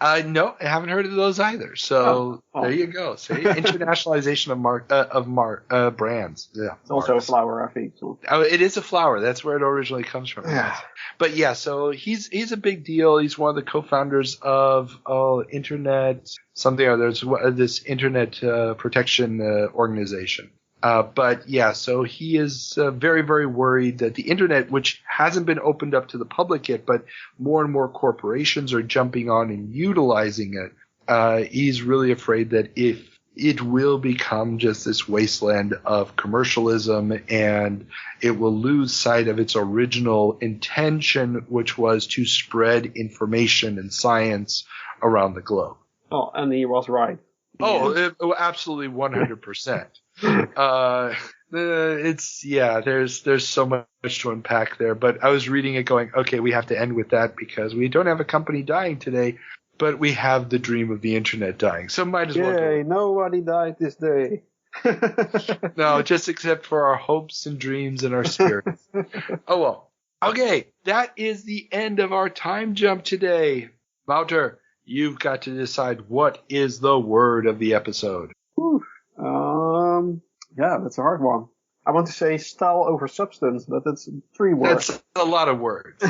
No, I haven't heard of those either. So there you go. See, internationalization of brands. Yeah, it's also a flower, I think. So. Oh, it is a flower. That's where it originally comes from. Yeah. But yeah, so he's a big deal. He's one of the co-founders of Internet something or other. This Internet Protection Organization. But yeah, so he is very, very worried that the internet, which hasn't been opened up to the public yet, but more and more corporations are jumping on and utilizing it. He's really afraid that if it will become just this wasteland of commercialism and it will lose sight of its original intention, which was to spread information and science around the globe. Oh, and he was right. Oh, absolutely 100%. There's so much to unpack there, but I was reading it going, okay, we have to end with that because we don't have a company dying today, but we have the dream of the internet dying, so might as well. Yay, nobody died this day. No, just except for our hopes and dreams and our spirits. Oh well. Okay, that is the end of our time jump today. Wouter, you've got to decide what is the word of the episode. Whew. Yeah, that's a hard one. I want to say style over substance, but that's 3 words. That's a lot of words.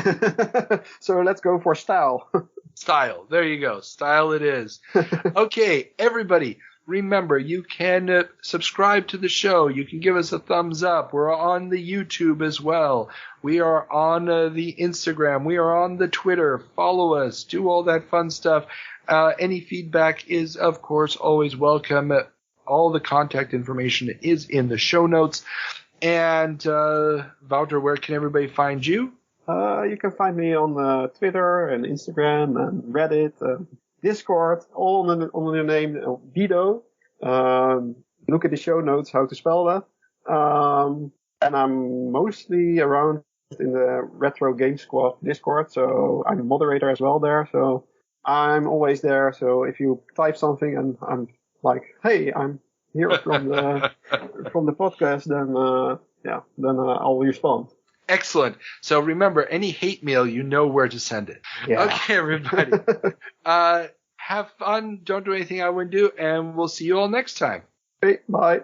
So let's go for style. Style. There you go. Style it is. Okay, everybody, remember, you can subscribe to the show. You can give us a thumbs up. We're on the YouTube as well. We are on the Instagram. We are on the Twitter. Follow us. Do all that fun stuff. Any feedback is, of course, always welcome. All the contact information is in the show notes. And, Wouter, where can everybody find you? You can find me on Twitter and Instagram and Reddit, Discord, all under the name Bido. Look at the show notes how to spell that. And I'm mostly around in the Retro Game Squad Discord, so I'm a moderator as well there. So I'm always there. So if you type something and I'm like, hey, I'm here from the podcast, then I'll respond. Excellent. So remember, any hate mail, you know where to send it. Yeah. Okay, everybody. Have fun. Don't do anything I wouldn't do, and we'll see you all next time. Hey, bye.